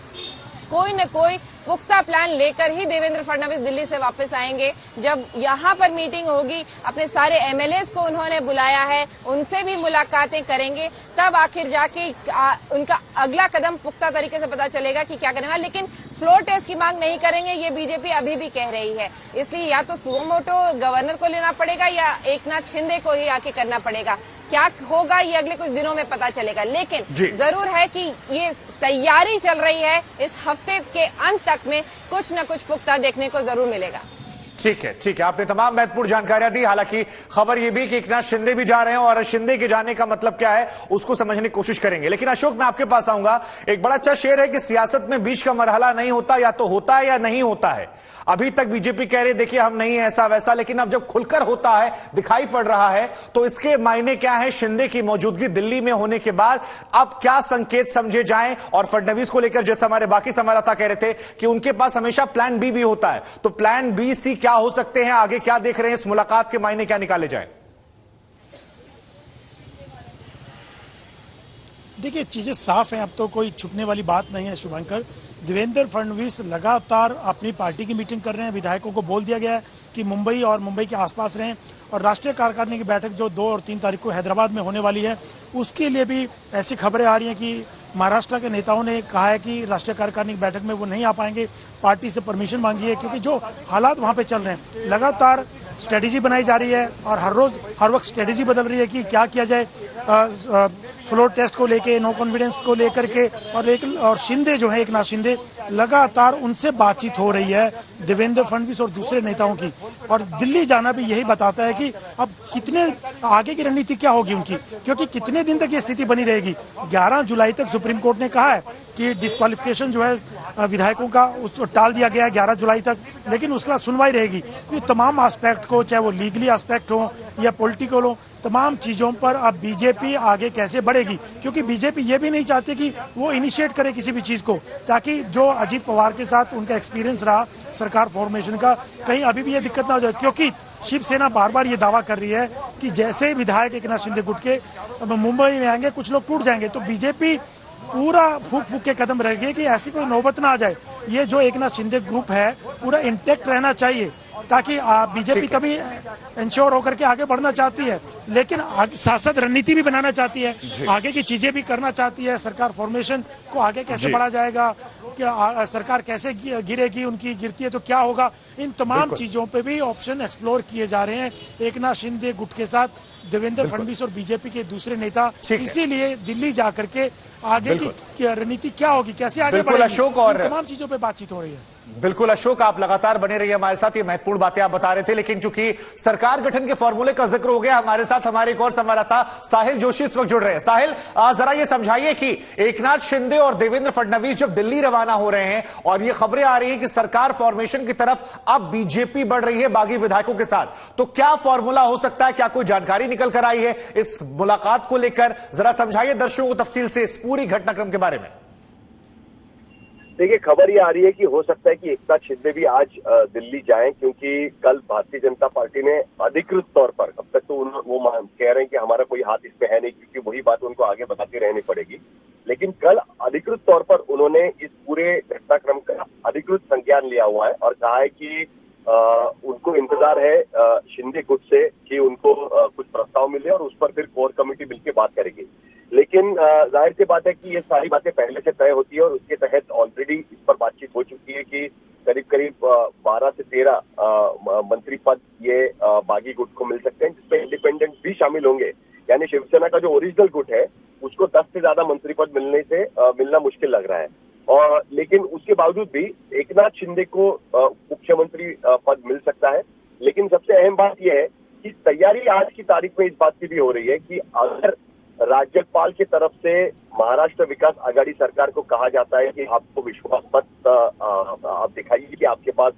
कोई न कोई पुख्ता प्लान लेकर ही देवेंद्र फडणवीस दिल्ली से वापस आएंगे। जब यहाँ पर मीटिंग होगी, अपने सारे एमएलएस को उन्होंने बुलाया है, उनसे भी मुलाकातें करेंगे, तब आखिर जाके उनका अगला कदम पुख्ता तरीके से पता चलेगा कि क्या करना है। लेकिन फ्लोर टेस्ट की मांग नहीं करेंगे, ये बीजेपी अभी भी कह रही है। इसलिए या तो सुओ मोटो गवर्नर को लेना पड़ेगा या एकनाथ शिंदे को ही आके करना पड़ेगा। क्या होगा ये अगले कुछ दिनों में पता चलेगा, लेकिन जरूर है कि ये तैयारी चल रही है, इस हफ्ते के अंत तक में कुछ न कुछ पुख्ता देखने को जरूर मिलेगा। ठीक है, आपने तमाम महत्वपूर्ण जानकारियां दी। हालांकि खबर यह भी कि एकनाथ शिंदे भी जा रहे हैं और शिंदे के जाने का मतलब क्या है उसको समझने की कोशिश करेंगे। लेकिन अशोक, मैं आपके पास आऊंगा। एक बड़ा अच्छा शेर है कि सियासत में बीच का मरहला नहीं होता, या तो होता है या नहीं होता है। अभी तक बीजेपी कह रही देखिए हम नहीं ऐसा वैसा, लेकिन अब जब खुलकर होता है, दिखाई पड़ रहा है, तो इसके मायने क्या है? शिंदे की मौजूदगी दिल्ली में होने के बाद अब क्या संकेत समझे जाएं? और फडणवीस को लेकर जैसे हमारे बाकी संवाददाता कह रहे थे कि उनके पास हमेशा प्लान बी भी होता है, तो प्लान बी, सी क्या हो सकते हैं? आगे क्या देख रहे हैं? इस मुलाकात के मायने क्या निकाले जाए? देखिए, चीजें साफ हैं, अब तो कोई छुपने वाली बात नहीं है शुभंकर। देवेंद्र फडणवीस लगातार अपनी पार्टी की मीटिंग कर रहे हैं। विधायकों को बोल दिया गया है कि मुंबई और मुंबई के आसपास रहें, और राष्ट्रीय कार्यकारिणी की बैठक जो 2 और 3 तारीख को हैदराबाद में होने वाली है, उसके लिए भी ऐसी खबरें आ रही हैं कि महाराष्ट्र के नेताओं ने कहा है कि राष्ट्रीय कार्यकारिणी की बैठक में वो नहीं आ पाएंगे, पार्टी से परमिशन मांगी है, क्योंकि जो हालात वहां पे चल रहे हैं, लगातार स्ट्रेटेजी बनाई जा रही है और हर वक्त स्ट्रेटेजी बदल रही है कि क्या किया जाए फ्लोर टेस्ट को लेके, नो कॉन्फिडेंस को लेकर के। और शिंदे जो है, एकनाथ शिंदे, लगातार उनसे बातचीत हो रही है देवेंद्र फडणवीस और दूसरे नेताओं की। और दिल्ली जाना भी यही बताता है कि अब कितने आगे की रणनीति क्या होगी उनकी, क्योंकि कितने दिन तक ये स्थिति बनी रहेगी। 11 जुलाई तक सुप्रीम कोर्ट ने कहा है कि डिस्क्वालिफिकेशन जो है विधायकों का उसको टाल दिया गया है 11 जुलाई तक, लेकिन उसके बाद सुनवाई रहेगी। ये तमाम एस्पेक्ट को, चाहे वो लीगली एस्पेक्ट हो या पॉलिटिकल हो, तमाम चीजों पर अब बीजेपी आगे कैसे बढ़ेगी, क्योंकि बीजेपी ये भी नहीं चाहती कि वो इनिशिएट करे किसी भी चीज को, ताकि जो अजीत पवार के साथ उनका एक्सपीरियंस रहा सरकार फॉर्मेशन का, कहीं अभी भी ये दिक्कत ना हो जाए। क्योंकि शिवसेना बार बार ये दावा कर रही है कि जैसे विधायक एकनाथ शिंदे गुट के मुंबई में आएंगे कुछ लोग टूट जाएंगे, तो बीजेपी पूरा फूक फूक के कदम रहेगी कि ऐसी कोई नौबत ना आ जाए। ये जो एकनाथ शिंदे ग्रुप है पूरा इंटैक्ट रहना चाहिए, ताकि बीजेपी कभी इंश्योर होकर के आगे बढ़ना चाहती है, लेकिन साथ साथ रणनीति भी बनाना चाहती है, आगे की चीजें भी करना चाहती है। सरकार फॉर्मेशन को आगे कैसे बढ़ा जाएगा, क्या सरकार कैसे गिरेगी, उनकी गिरती है तो क्या होगा, इन तमाम चीजों पे भी ऑप्शन एक्सप्लोर किए जा रहे हैं एकनाथ शिंदे गुट के साथ देवेंद्र फडणवीस और बीजेपी के दूसरे नेता। इसीलिए दिल्ली जाकर के आगे की रणनीति क्या होगी, कैसे आगे बढ़ेगी, तमाम चीजों पे बातचीत हो रही है। बिल्कुल अशोक, आप लगातार बने रहिए हमारे साथ, ये महत्वपूर्ण बातें आप बता रहे थे। लेकिन क्योंकि सरकार गठन के फॉर्मूले का जिक्र हो गया, हमारे साथ हमारे एक और संवाददाता साहिल जोशी इस वक्त जुड़ रहे हैं। साहिल, जरा ये समझाइए कि एकनाथ शिंदे और देवेंद्र फडणवीस जब दिल्ली रवाना हो रहे हैं और ये खबरें आ रही हैं कि सरकार फॉर्मेशन की तरफ अब बीजेपी बढ़ रही है बागी विधायकों के साथ, तो क्या फॉर्मूला हो सकता है, क्या कोई जानकारी निकल कर आई है इस मुलाकात को लेकर? जरा समझाइए दर्शकों को तफसील से इस पूरी घटनाक्रम के बारे में। देखिए, खबर ये आ रही है कि हो सकता है कि एकनाथ शिंदे भी आज दिल्ली जाएं, क्योंकि कल भारतीय जनता पार्टी ने अधिकृत तौर पर, अब तक तो वो कह रहे हैं कि हमारा कोई हाथ इसमें है नहीं, क्योंकि वही बात उनको आगे बताती रहनी पड़ेगी, लेकिन कल अधिकृत तौर पर उन्होंने इस पूरे घटनाक्रम का अधिकृत संज्ञान लिया हुआ है और कहा है कि उनको इंतजार है शिंदे गुट से कि उनको कुछ प्रस्ताव मिले और उस पर फिर कोर कमेटी मिलकर बात करेगी। लेकिन जाहिर सी बात है कि ये सारी बातें पहले से तय होती है और उसके तहत ऑलरेडी इस पर बातचीत हो चुकी है कि करीब करीब 12 से 13 मंत्री पद ये बागी गुट को मिल सकते हैं, जिसमें इंडिपेंडेंट भी शामिल होंगे। यानी शिवसेना का जो ओरिजिनल गुट है उसको 10 से ज्यादा मंत्री पद मिलना मुश्किल लग रहा है। और लेकिन उसके बावजूद भी एकनाथ शिंदे को मुख्यमंत्री पद मिल सकता है। लेकिन सबसे अहम बात यह है कि तैयारी आज की तारीख में इस बात की भी हो रही है कि अगर राज्यपाल की तरफ से महाराष्ट्र विकास आघाड़ी सरकार को कहा जाता है कि आपको विश्वास मत आप दिखाइए कि आपके पास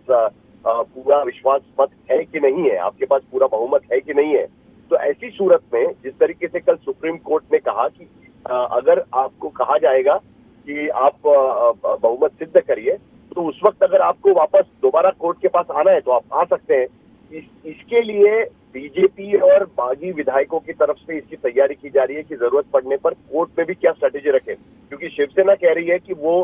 पूरा विश्वास मत है कि नहीं है, आपके पास पूरा बहुमत है कि नहीं है, तो ऐसी सूरत में जिस तरीके से कल सुप्रीम कोर्ट ने कहा कि अगर आपको कहा जाएगा कि आप बहुमत सिद्ध करिए, तो उस वक्त अगर आपको वापस दोबारा कोर्ट के पास आना है तो आप आ सकते हैं। इसके लिए बीजेपी और बागी विधायकों की तरफ से इसकी तैयारी की जा रही है कि जरूरत पड़ने पर कोर्ट में भी क्या स्ट्रेटेजी रखें, क्योंकि शिवसेना कह रही है कि वो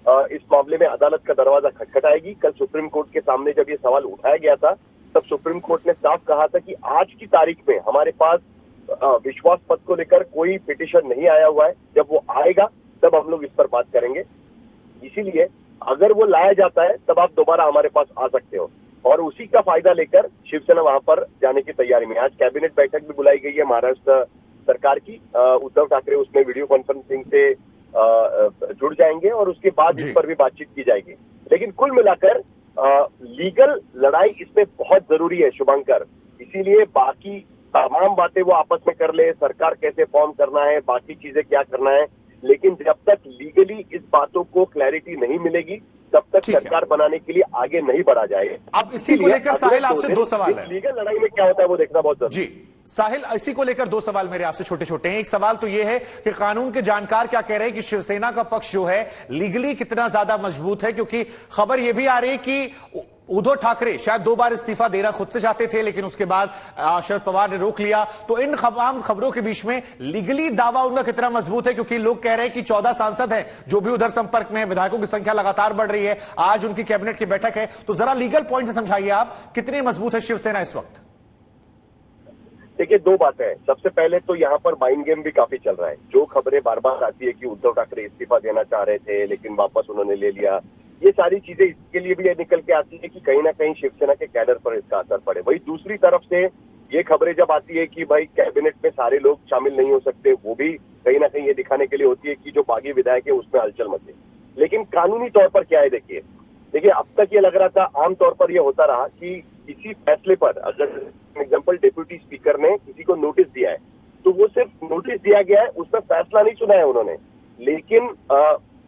इस मामले में अदालत का दरवाजा खटखटाएगी। कल सुप्रीम कोर्ट के सामने जब ये सवाल उठाया गया था तब सुप्रीम कोर्ट ने साफ कहा था कि आज की तारीख में हमारे पास विश्वास पद को लेकर कोई पिटीशन नहीं आया हुआ है, जब वो आएगा तब हम लोग इस पर बात करेंगे। इसीलिए अगर वो लाया जाता है तब आप दोबारा हमारे पास आ सकते हो, और उसी का फायदा लेकर शिवसेना वहां पर जाने की तैयारी में। आज कैबिनेट बैठक भी बुलाई गई है महाराष्ट्र सरकार की। उद्धव ठाकरे उसमें वीडियो कॉन्फ्रेंसिंग से जुड़ जाएंगे और उसके बाद इस पर भी बातचीत की जाएगी। लेकिन कुल मिलाकर लीगल लड़ाई इसमें बहुत जरूरी है शुभंकर, इसीलिए बाकी तमाम बातें वो आपस में कर ले, सरकार कैसे फॉर्म करना है, बाकी चीजें क्या करना है, लेकिन जब तक लीगली इस बातों को क्लैरिटी नहीं मिलेगी तब तक सरकार बनाने के लिए आगे नहीं बढ़ा जाएगा। अब इसी को लेकर साहिल आपसे 2 सवाल है। लीगल लड़ाई में क्या होता है वो देखना बहुत जरूरी है। जी साहिल, इसी को लेकर 2 सवाल मेरे आपसे छोटे छोटे हैं। एक सवाल तो यह है कि कानून के जानकार क्या कह रहे हैं कि शिवसेना का पक्ष जो है लीगली कितना ज्यादा मजबूत है, क्योंकि खबर यह भी आ रही है कि उद्धव ठाकरे शायद 2 बार इस्तीफा देना खुद से चाहते थे, लेकिन उसके बाद शरद पवार ने रोक लिया। तो इन तमाम खबरों के बीच में लीगली दावा उनका कितना मजबूत है, क्योंकि लोग कह रहे हैं कि 14 सांसद हैं जो भी उधर संपर्क में है, विधायकों की संख्या लगातार बढ़ रही है, आज उनकी कैबिनेट की बैठक है, तो जरा लीगल पॉइंट से समझाइए आप कितनी मजबूत है शिवसेना इस वक्त? देखिए, 2 बातें हैं। सबसे पहले तो यहाँ पर माइंड गेम भी काफी चल रहा है। जो खबरें बार बार आती है कि उद्धव ठाकरे इस्तीफा देना चाह रहे थे लेकिन वापस उन्होंने ले लिया, ये सारी चीजें इसके लिए भी निकल के आती है कि कहीं ना कहीं शिवसेना के कैडर पर इसका असर पड़े। वही दूसरी तरफ से ये खबरें जब आती है कि भाई कैबिनेट में सारे लोग शामिल नहीं हो सकते, वो भी कहीं ना कहीं ये दिखाने के लिए होती है कि जो बागी विधायक है उसमें हलचल मचे। लेकिन कानूनी तौर पर क्या है, देखिए अब तक ये लग रहा था, आमतौर पर यह होता रहा कि किसी फैसले पर अगर एग्जाम्पल डिप्यूटी स्पीकर ने किसी को नोटिस दिया है तो वो सिर्फ नोटिस दिया गया है, उस पर फैसला नहीं सुना है उन्होंने। लेकिन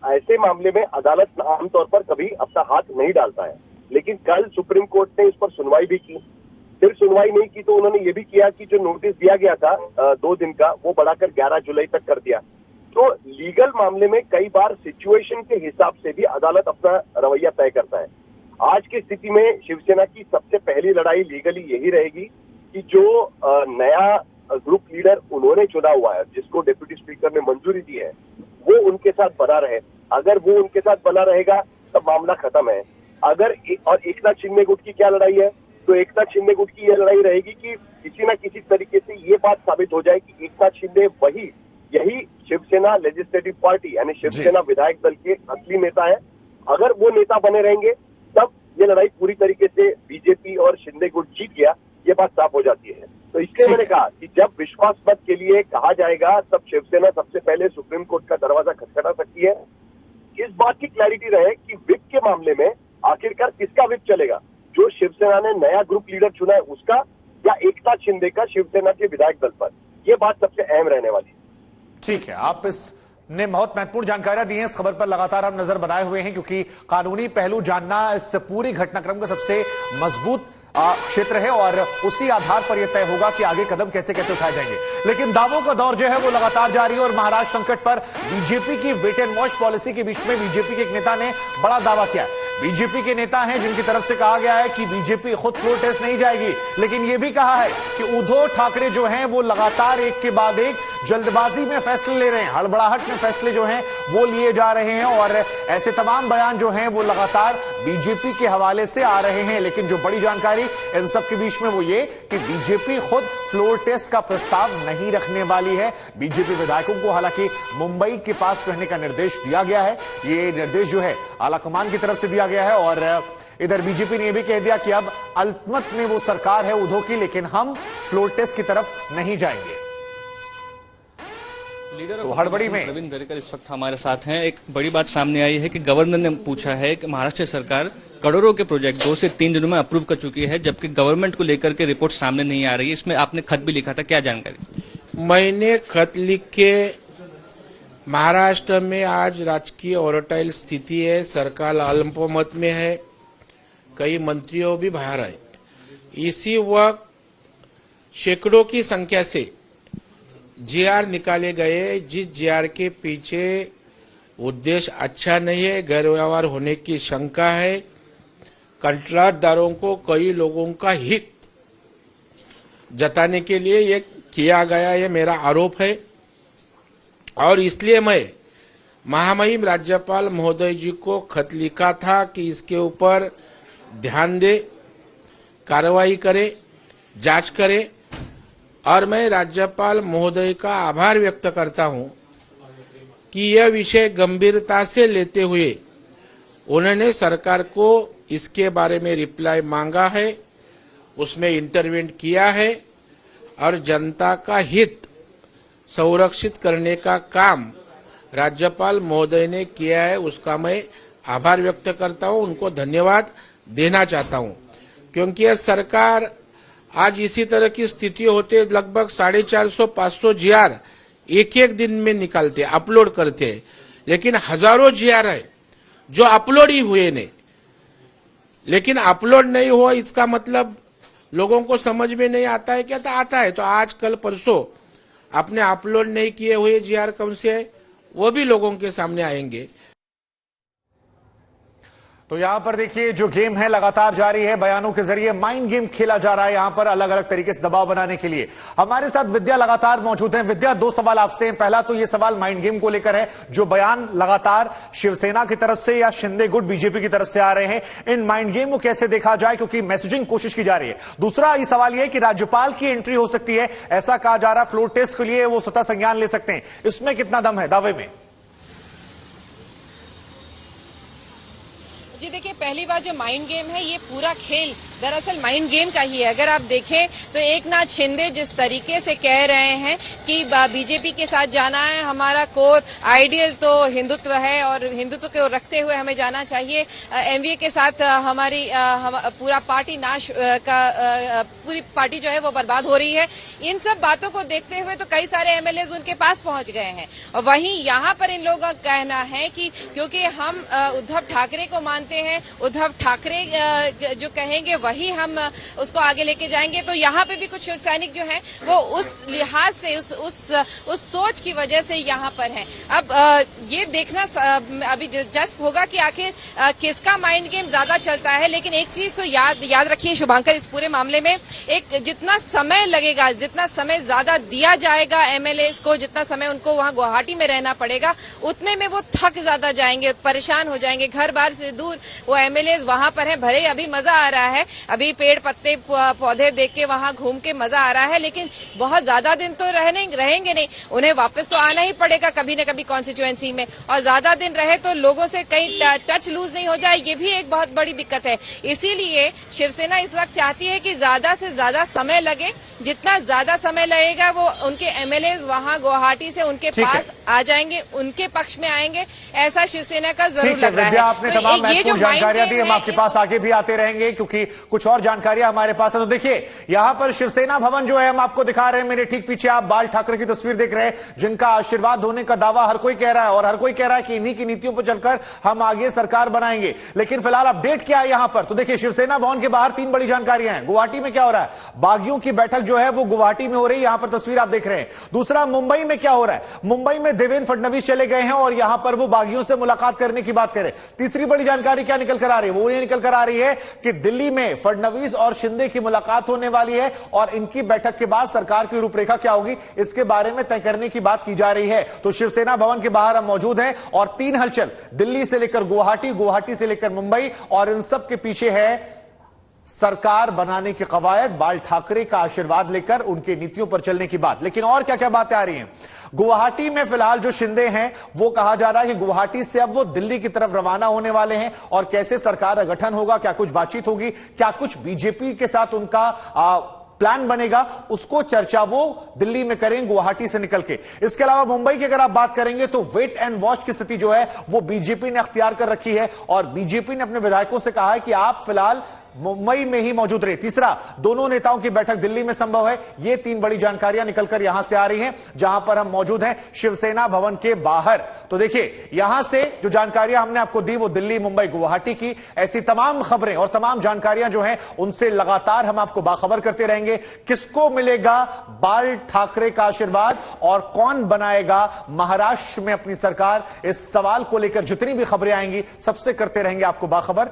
ऐसे मामले में अदालत आमतौर पर कभी अपना हाथ नहीं डालता है। लेकिन कल सुप्रीम कोर्ट ने इस पर सुनवाई भी की। सिर्फ सुनवाई नहीं की तो उन्होंने ये भी किया कि जो नोटिस दिया गया था 2 दिन का, वो बढ़ाकर 11 जुलाई तक कर दिया। तो लीगल मामले में कई बार सिचुएशन के हिसाब से भी अदालत अपना रवैया तय करता है। आज की स्थिति में शिवसेना की सबसे पहली लड़ाई लीगली यही रहेगी कि जो नया ग्रुप लीडर उन्होंने चुना हुआ है, जिसको डिप्यूटी स्पीकर ने मंजूरी दी है, वो उनके साथ बना रहे। अगर वो उनके साथ बना रहेगा तब मामला खत्म है। अगर और एकनाथ शिंदे गुट की क्या लड़ाई है तो एकनाथ शिंदे गुट की यह लड़ाई रहेगी कि किसी न किसी तरीके से ये बात साबित हो जाए कि एकनाथ शिंदे यही शिवसेना लेजिस्लेटिव पार्टी यानी शिवसेना विधायक दल के असली नेता है। अगर वो नेता बने रहेंगे तब ये लड़ाई पूरी तरीके से बीजेपी और शिंदे गुट जीत गया, ये बात साफ हो जाती है। तो इसलिए मैंने कहा कि जब विश्वास मत के लिए कहा जाएगा तब शिवसेना सबसे पहले सुप्रीम कोर्ट का दरवाजा खटखटा सकती है। इस बात की क्लैरिटी रहे कि विप के मामले में आखिरकार किसका विप चलेगा, जो शिवसेना ने नया ग्रुप लीडर चुना है उसका, या एकनाथ शिंदे का शिवसेना के विधायक दल पर, यह बात सबसे अहम रहने वाली है। ठीक है, आप इसने बहुत महत्वपूर्ण जानकारियां दी हैं। इस खबर पर लगातार हम नजर बनाए हुए हैं क्योंकि कानूनी पहलू जानना इस पूरी घटनाक्रम का सबसे मजबूत क्षेत्र है और उसी आधार पर यह तय होगा कि आगे कदम कैसे कैसे उठाए जाएंगे। लेकिन दावों का दौर जो है वो लगातार जारी है और महाराष्ट्र संकट पर बीजेपी की वेट एंड वॉच पॉलिसी के बीच में बीजेपी के एक नेता ने बड़ा दावा किया है। बीजेपी के नेता हैं जिनकी तरफ से कहा गया है कि बीजेपी खुद फ्लोर टेस्ट नहीं जाएगी, लेकिन यह भी कहा है कि उद्धव ठाकरे जो हैं वो लगातार एक के बाद एक जल्दबाजी में फैसले ले रहे हैं, हड़बड़ाहट में फैसले जो हैं वो लिए जा रहे हैं और ऐसे तमाम बयान जो हैं वो लगातार बीजेपी के हवाले से आ रहे हैं। लेकिन जो बड़ी जानकारी इन सब के बीच में वो ये कि बीजेपी खुद फ्लोर टेस्ट का प्रस्ताव नहीं रखने वाली है। बीजेपी विधायकों को हालांकि मुंबई के पास रहने का निर्देश दिया गया है। ये निर्देश जो है आलाकमान की तरफ से दिया गया है और इधर बीजेपी ने यह भी कह दिया कि अब अल्पमत में वो सरकार है उद्धव की, लेकिन हम फ्लोर टेस्ट की तरफ नहीं जाएंगे। लीडर ऑफ हड़बड़ी में प्रवीण दरेकर इस वक्त हमारे साथ हैं। एक बड़ी बात सामने आई है कि गवर्नर ने पूछा है कि महाराष्ट्र सरकार करोड़ों के प्रोजेक्ट 2 से 3 दिनों में अप्रूव कर चुकी है, जबकि गवर्नमेंट को लेकर के रिपोर्ट सामने नहीं आ रही है। इसमें आपने खत भी लिखा था, क्या जानकारी? मैंने खत लिख के, महाराष्ट्र में आज राजकीय वोलेटाइल स्थिति है, सरकार अल्पमत में है, कई मंत्रियों भी बाहर आए। इसी वक्त सैकड़ों की संख्या से जीआर निकाले गए, जिस जीआर के पीछे उद्देश्य अच्छा नहीं है, गैरव्यवहार होने की शंका है, कंट्राटदारों को कई लोगों का हित जताने के लिए ये किया गया, ये मेरा आरोप है। और इसलिए मैं महामहिम राज्यपाल महोदय जी को खत लिखा था कि इसके ऊपर ध्यान दे, कार्रवाई करे, जांच करे। और मैं राज्यपाल महोदय का आभार व्यक्त करता हूं कि यह विषय गंभीरता से लेते हुए उन्होंने सरकार को इसके बारे में रिप्लाई मांगा है, उसमें इंटरवेंट किया है और जनता का हित संरक्षित करने का काम राज्यपाल महोदय ने किया है। उसका मैं आभार व्यक्त करता हूं, उनको धन्यवाद देना चाहता हूं, क्योंकि यह सरकार आज इसी तरह की स्थिति होते लगभग 450-500 जीआर एक दिन में निकालते, अपलोड करते, लेकिन हजारों जीआर है जो अपलोड ही हुए नहीं। लेकिन अपलोड नहीं हुआ इसका मतलब लोगों को समझ में नहीं आता है, क्या आता है। तो आज कल परसों अपने अपलोड नहीं किए हुए जीआर कौन से है वो भी लोगों के सामने आएंगे। तो यहां पर देखिए जो गेम है लगातार जारी है, बयानों के जरिए माइंड गेम खेला जा रहा है यहां पर अलग अलग तरीके से दबाव बनाने के लिए। हमारे साथ विद्या लगातार मौजूद हैं। विद्या, 2 सवाल आपसे हैं। पहला तो ये सवाल माइंड गेम को लेकर है, जो बयान लगातार शिवसेना की तरफ से या शिंदे गुट बीजेपी की तरफ से आ रहे हैं, इन माइंड गेम को कैसे देखा जाए, क्योंकि मैसेजिंग कोशिश की जा रही है। दूसरा ये सवाल यह है कि राज्यपाल की एंट्री हो सकती है, ऐसा कहा जा रहा है, फ्लोर टेस्ट के लिए वो स्वतः संज्ञान ले सकते हैं, इसमें कितना दम है दावे में? जी देखिए, पहली बात जो माइंड गेम है, ये पूरा खेल दरअसल माइंड गेम का ही है। अगर आप देखें तो एकनाथ शिंदे जिस तरीके से कह रहे हैं कि बीजेपी के साथ जाना है, हमारा कोर आइडियल तो हिंदुत्व है और हिंदुत्व को रखते हुए हमें जाना चाहिए, एमवीए के साथ हमारी पूरा पार्टी नाश का पूरी पार्टी जो है वो बर्बाद हो रही है। इन सब बातों को देखते हुए तो कई सारे एमएलएज उनके पास पहुंच गए हैं। और वहीं यहाँ पर इन लोगों का कहना है कि क्योंकि हम उद्धव ठाकरे को मानते हैं, उद्धव ठाकरे जो कहेंगे वही हम उसको आगे लेके जाएंगे। तो यहाँ पे भी कुछ शिव सैनिक जो हैं वो उस लिहाज से उस सोच की वजह से यहाँ पर हैं। अब ये देखना अभी दिलचस्प होगा कि आखिर किसका माइंड गेम ज्यादा चलता है। लेकिन एक चीज तो याद रखिए शुभांकर, इस पूरे मामले में एक जितना समय लगेगा, जितना समय ज्यादा दिया जाएगा एमएलएस को, जितना समय उनको वहां गुवाहाटी में रहना पड़ेगा, उतने में वो थक ज्यादा जाएंगे, परेशान हो जाएंगे, घर बार से दूर वो एमएलएज वहां पर हैं। भले अभी मजा आ रहा है, अभी पेड़ पत्ते पौधे देख के वहां घूम के मजा आ रहा है, लेकिन बहुत ज्यादा दिन तो रहेंगे नहीं। उन्हें वापस तो आना ही पड़ेगा कभी न कभी कॉन्स्टिट्यूएंसी में, और ज्यादा दिन रहे तो लोगों से कहीं टच लूज नहीं हो जाए, ये भी एक बहुत बड़ी दिक्कत है। इसीलिए शिवसेना इस वक्त चाहती है कि ज्यादा से ज्यादा समय लगे, जितना ज्यादा समय लगेगा वो उनके एमएलएज वहां गुवाहाटी से उनके पास आ जाएंगे, उनके पक्ष में आएंगे, ऐसा शिवसेना का जरूर लग रहा है। आपने तमाम महत्वपूर्ण जानकारियां दी, हम आपके पास आगे भी आते रहेंगे क्योंकि कुछ और जानकारियां हमारे पास है। तो देखिए यहां पर शिवसेना भवन जो है हम आपको दिखा रहे हैं, मेरे ठीक पीछे आप बाल ठाकरे की तस्वीर देख रहे हैं, जिनका आशीर्वाद होने का दावा हर कोई कह रहा है और हर कोई कह रहा है कि इन्हीं की नीतियों पर चलकर हम आगे सरकार बनाएंगे। लेकिन फिलहाल अपडेट क्या है यहां पर, तो देखिए शिवसेना भवन के बाहर 3 बड़ी जानकारियां हैं। गुवाहाटी में क्या हो रहा है, बागियों की बैठक जो है वो गुवाहाटी में हो रही है, यहां पर तस्वीर आप देख रहे हैं। दूसरा, मुंबई में क्या हो रहा है, मुंबई में देवेंद्र फडणवीस चले गए हैं और यहां पर वो बागियों से मुलाकात करने की बात करें। तीसरी बड़ी जानकारी क्या निकल कर आ रही है, वो ये निकल कर आ रही है कि दिल्ली में फडणवीस और शिंदे की मुलाकात होने वाली है और इनकी बैठक के बाद सरकार की रूपरेखा क्या होगी इसके बारे में तय करने की बात की जा रही है। तो शिवसेना भवन के बाहर हम मौजूद हैं और 3 हलचल, दिल्ली से लेकर गुवाहाटी, गुवाहाटी से लेकर मुंबई, और इन सब के पीछे है सरकार बनाने की कवायद, बाल ठाकरे का आशीर्वाद लेकर उनकी नीतियों पर चलने की बात। लेकिन और क्या क्या बातें आ रही हैं, गुवाहाटी में फिलहाल जो शिंदे हैं वो कहा जा रहा है कि गुवाहाटी से अब वो दिल्ली की तरफ रवाना होने वाले हैं और कैसे सरकार का गठन होगा, क्या कुछ बातचीत होगी, क्या कुछ बीजेपी के साथ उनका प्लान बनेगा, उसको चर्चा वो दिल्ली में करेंगे गुवाहाटी से निकल के। इसके अलावा मुंबई की अगर आप बात करेंगे तो वेट एंड वॉच की स्थिति जो है वो बीजेपी ने अख्तियार कर रखी है और बीजेपी ने अपने विधायकों से कहा है कि आप फिलहाल मुंबई में ही मौजूद रहे। तीसरा, दोनों नेताओं की बैठक दिल्ली में संभव है। ये 3 बड़ी जानकारियां निकलकर यहां से आ रही हैं, जहां पर हम मौजूद हैं शिवसेना भवन के बाहर। तो देखिए यहां से जो जानकारियां हमने आपको दी वो दिल्ली, मुंबई, गुवाहाटी की, ऐसी तमाम खबरें और तमाम जानकारियां जो हैं उनसे लगातार हम आपको बाखबर करते रहेंगे। किसको मिलेगा बाल ठाकरे का आशीर्वाद और कौन बनाएगा महाराष्ट्र में अपनी सरकार, इस सवाल को लेकर जितनी भी खबरें आएंगी सबसे करते रहेंगे आपको बाखबर।